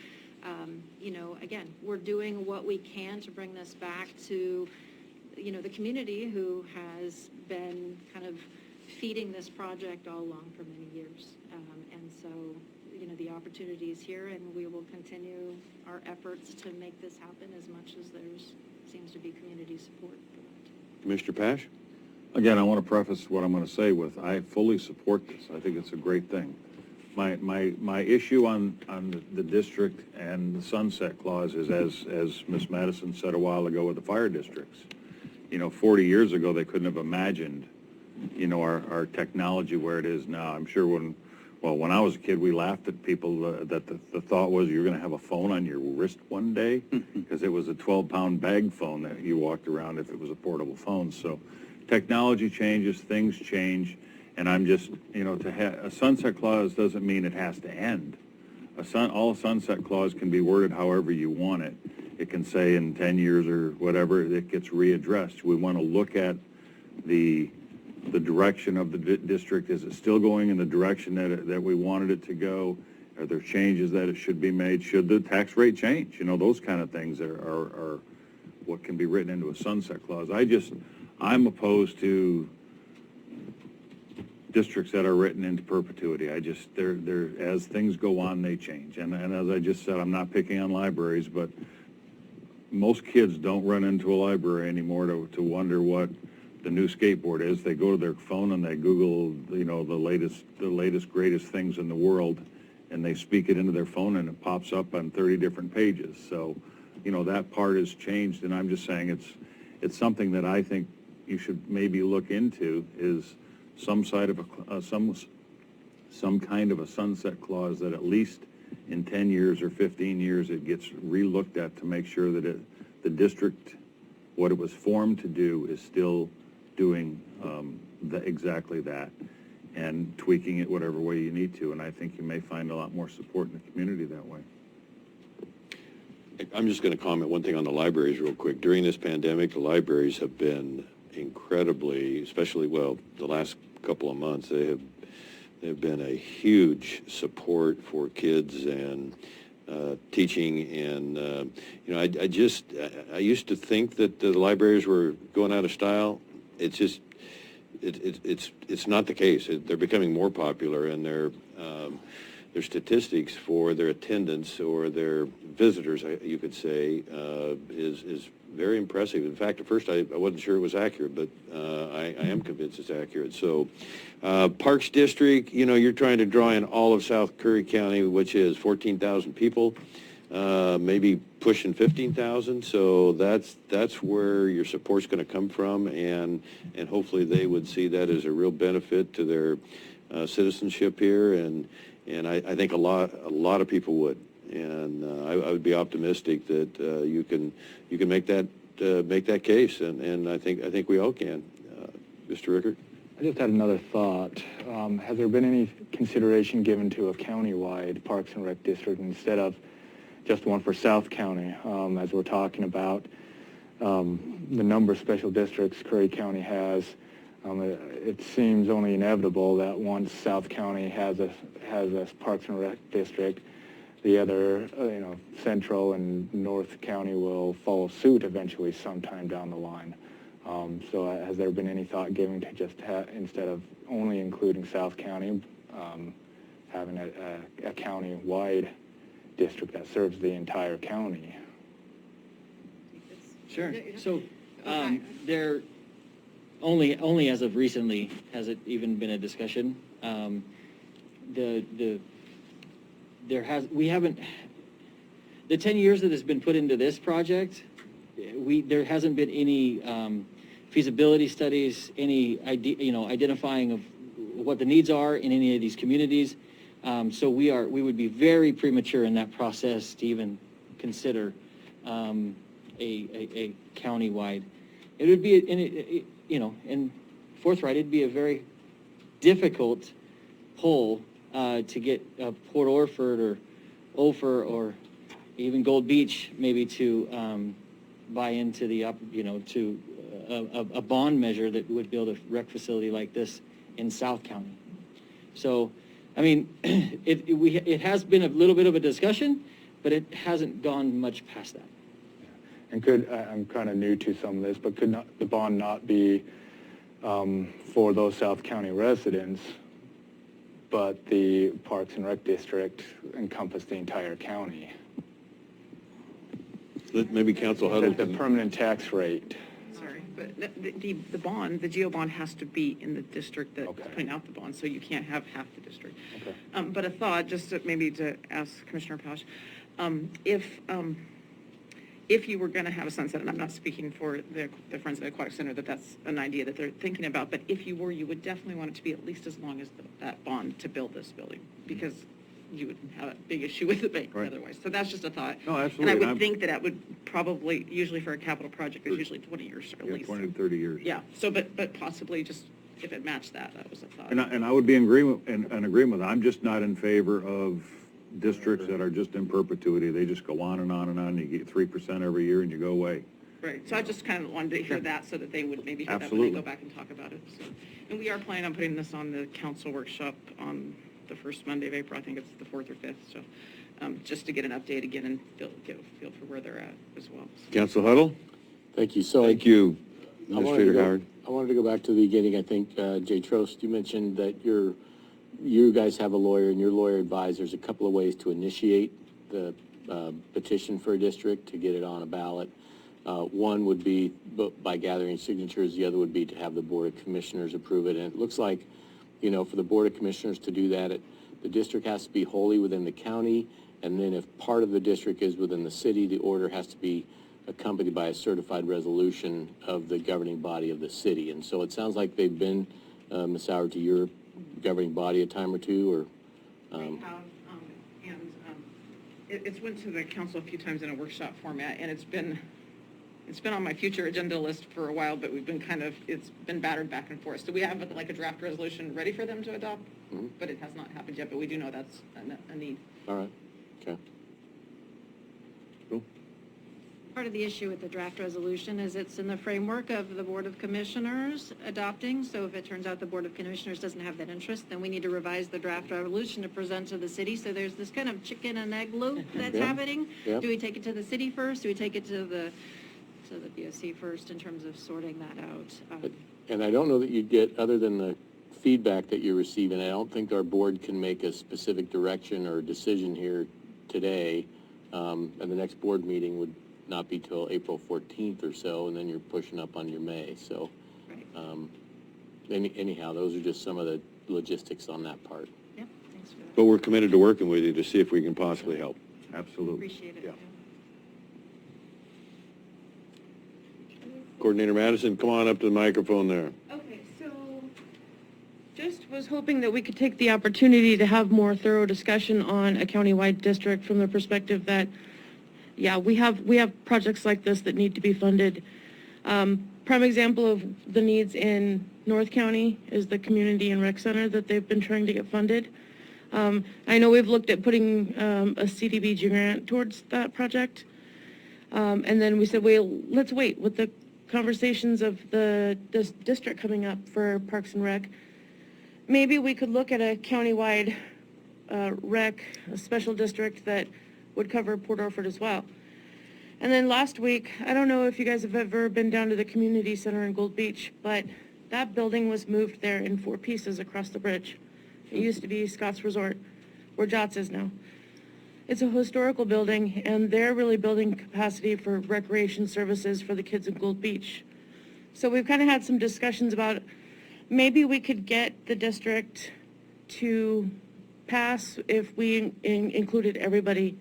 Again, we're doing what we can to bring this back to, the community who has been kind of feeding this project all along for many years. And so, the opportunity is here, and we will continue our efforts to make this happen as much as there seems to be community support for that. Commissioner Pash? Again, I want to preface what I'm going to say with, I fully support this. I think it's a great thing. My issue on the district and the sunset clause is, as Ms. Madison said a while ago with the fire districts, 40 years ago, they couldn't have imagined, our technology where it is now. I'm sure when I was a kid, we laughed at people that the thought was you're going to have a phone on your wrist one day because it was a 12-pound bag phone that you walked around if it was a portable phone. So technology changes, things change, and I'm just, a sunset clause doesn't mean it has to end. All sunset clause can be worded however you want it. It can say in 10 years or whatever, it gets readdressed. We want to look at the direction of the district. Is it still going in the direction that we wanted it to go? Are there changes that it should be made? Should the tax rate change? Those kind of things are what can be written into a sunset clause. I'm opposed to districts that are written into perpetuity. They're as things go on, they change. And as I just said, I'm not picking on libraries, but most kids don't run into a library anymore to wonder what the new skateboard is. They go to their phone and they Google, the latest, greatest things in the world, and they speak it into their phone and it pops up on 30 different pages. So, that part has changed, and I'm just saying it's something that I think you should maybe look into, is some kind of a sunset clause that at least in 10 years or 15 years it gets re-looked at to make sure that the district, what it was formed to do, is still doing exactly that, and tweaking it whatever way you need to. And I think you may find a lot more support in the community that way. I'm just going to comment one thing on the libraries real quick. During this pandemic, the libraries have been incredibly, especially, the last couple of months, they've been a huge support for kids and teaching. And, I used to think that the libraries were going out of style. It's just, it's not the case. They're becoming more popular, and their statistics for their attendance or their visitors, you could say, is very impressive. In fact, at first I wasn't sure it was accurate, but I am convinced it's accurate. So Parks District, you're trying to draw in all of South Curry County, which is 14,000 people, maybe pushing 15,000. So that's where your support's going to come from, and hopefully they would see that as a real benefit to their citizenship here, and I think a lot of people would. And I would be optimistic that you can make that case, and I think we all can. Mr. Rickert? I just had another thought. Has there been any consideration given to a county-wide Parks and Rec district instead of just one for South County? As we're talking about the number of special districts Curry County has, it seems only inevitable that once South County has a Parks and Rec district, the other, Central and North County will follow suit eventually sometime down the line. So has there been any thought given to just instead of only including South County, having a county-wide district that serves the entire county? Sure. So there, only as of recently has it even been a discussion. We haven't, the 10 years that has been put into this project, there hasn't been any feasibility studies, any identifying of what the needs are in any of these communities. So we would be very premature in that process to even consider a county-wide. It would be, and forthright, it'd be a very difficult pull to get Port Orford or Ophir or even Gold Beach maybe to buy into the to a bond measure that would build a rec facility like this in South County. So, I mean, it has been a little bit of a discussion, but it hasn't gone much past that. And I'm kind of new to some of this, but could the bond not be for those South County residents, but the Parks and Rec District encompass the entire county? Maybe Council Huddle. The permanent tax rate. Sorry, but the bond, the GEO bond has to be in the district that's putting out the bond, so you can't have half the district. Okay. But a thought, just maybe to ask Commissioner Pausch, if you were going to have a sunset, and I'm not speaking for the Friends of the Aquatic Center, that's an idea that they're thinking about, but if you were, you would definitely want it to be at least as long as that bond to build this building, because you would have a big issue with the bank otherwise. So that's just a thought. No, absolutely. And I would think that would probably, usually for a capital project, there's usually 20 years at least. 20 to 30 years. Yeah, so, but possibly just if it matched that was a thought. And I would be in agreement with that. I'm just not in favor of districts that are just in perpetuity. They just go on and on and on. You get 3% every year and you go away. Right, so I just kind of wanted to hear that so that they would maybe hear that when they go back and talk about it. So, and we are planning on putting this on the council workshop on the first Monday of April. I think it's the 4th or 5th. So just to get an update again and get a feel for where they're at as well. So. Council Huddle? Thank you. So Thank you, Administrator Howard. I wanted to go back to the beginning. I think, Jay Trost, you mentioned that you guys have a lawyer and your lawyer advised there's a couple of ways to initiate the petition for a district to get it on a ballot. One would be by gathering signatures. The other would be to have the Board of Commissioners approve it. And it looks like, for the Board of Commissioners to do that, it the district has to be wholly within the county, and then if part of the district is within the city, the order has to be accompanied by a certified resolution of the governing body of the city. And so it sounds like they've been, Ms. Howard, to your governing body a time or two, or? We have, it's went to the council a few times in a workshop format, and it's been on my future agenda list for a while, but we've been it's been battered back and forth. So we have like a draft resolution ready for them to adopt, but it has not happened yet, but we do know that's a need. All right, okay. Cool. Part of the issue with the draft resolution is it's in the framework of the Board of Commissioners adopting, so if it turns out the Board of Commissioners doesn't have that interest, then we need to revise the draft resolution to present to the city. So there's this kind of chicken and egg loop that's happening. Yep. Do we take it to the city first? Do we take it to the BOC first in terms of sorting that out? And I don't know that you'd get, other than the feedback that you're receiving, I don't think our board can make a specific direction or decision here today, and the next board meeting would not be till April 14th or so, and then you're pushing up on your May. So, anyhow, those are just some of the logistics on that part. Yep, thanks for that. But we're committed to working with you to see if we can possibly help. Absolutely. Appreciate it. Yeah. Coordinator Madison, come on up to the microphone there. Okay, so just was hoping that we could take the opportunity to have more thorough discussion on a countywide district from the perspective that, yeah, we have projects like this that need to be funded. Prime example of the needs in North County is the Community and Rec Center that they've been trying to get funded. I know we've looked at putting a CDBG grant towards that project. And then we said, well, let's wait with the conversations of this district coming up for Parks and Rec. Maybe we could look at a countywide rec, a special district that would cover Port Orford as well. And then last week, I don't know if you guys have ever been down to the community center in Gold Beach, but that building was moved there in 4 pieces across the bridge. It used to be Scott's Resort, where Jots is now. It's a historical building, and they're really building capacity for recreation services for the kids in Gold Beach. So we've kind of had some discussions about maybe we could get the district to pass if we included everybody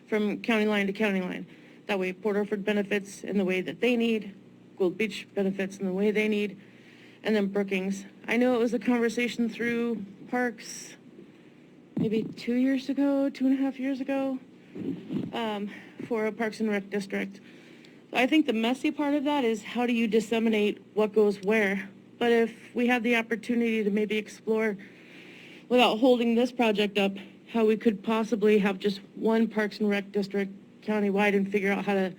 from county line to county line. That way Port Orford benefits in the way that they need, Gold Beach benefits in the way they need, and then Brookings. I know it was a conversation through Parks maybe 2 years ago, 2.5 years ago, for a Parks and Rec district. I think the messy part of that is how do you disseminate what goes where? But if we had the opportunity to maybe explore, without holding this project up, how we could possibly have just one Parks and Rec district countywide and figure out how to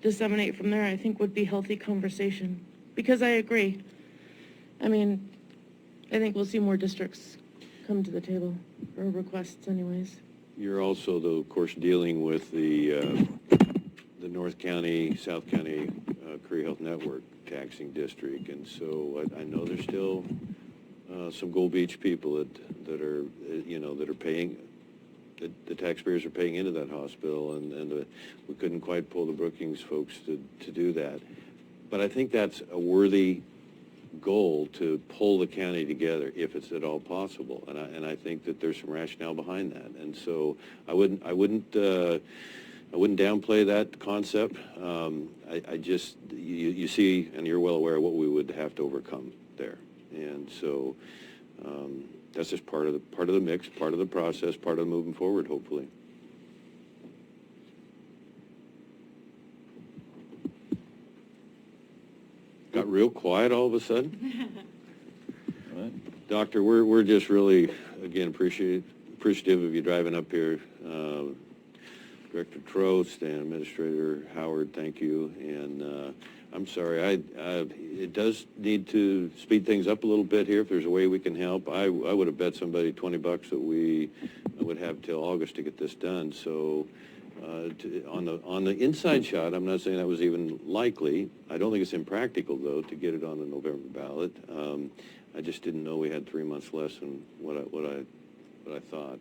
disseminate from there, I think would be healthy conversation. Because I agree. I mean, I think we'll see more districts come to the table, or requests anyways. You're also, though, of course, dealing with the North County, South County Career Health Network taxing district, and so I know there's still some Gold Beach people that are paying, the taxpayers are paying into that hospital, and we couldn't quite pull the Brookings folks to do that. But I think that's a worthy goal, to pull the county together if it's at all possible, and I think that there's some rationale behind that, and so I wouldn't downplay that concept. I just you see, and you're well aware of what we would have to overcome there, and so that's just part of the mix, part of the process, part of moving forward, hopefully. Got real quiet all of a sudden. All right. Doctor, we're just really, again, appreciative of you driving up here. Director Trost and Administrator Howard, thank you. And I'm sorry, it does need to speed things up a little bit here. If there's a way we can help, I would have bet somebody $20 that we would have till August to get this done. So on the inside shot, I'm not saying that was even likely. I don't think it's impractical, though, to get it on the November ballot. I just didn't know we had 3 months less than what I thought,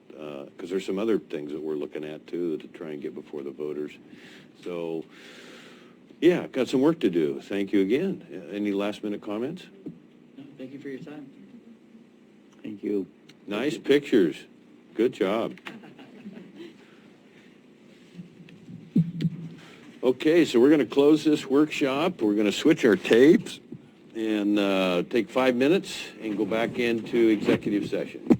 because there's some other things that we're looking at, too, to try and get before the voters. So, yeah, got some work to do. Thank you again. Any last-minute comments? No, thank you for your time. Thank you. Nice pictures. Good job. Okay, so we're going to close this workshop. We're going to switch our tapes and take 5 minutes and go back into executive session.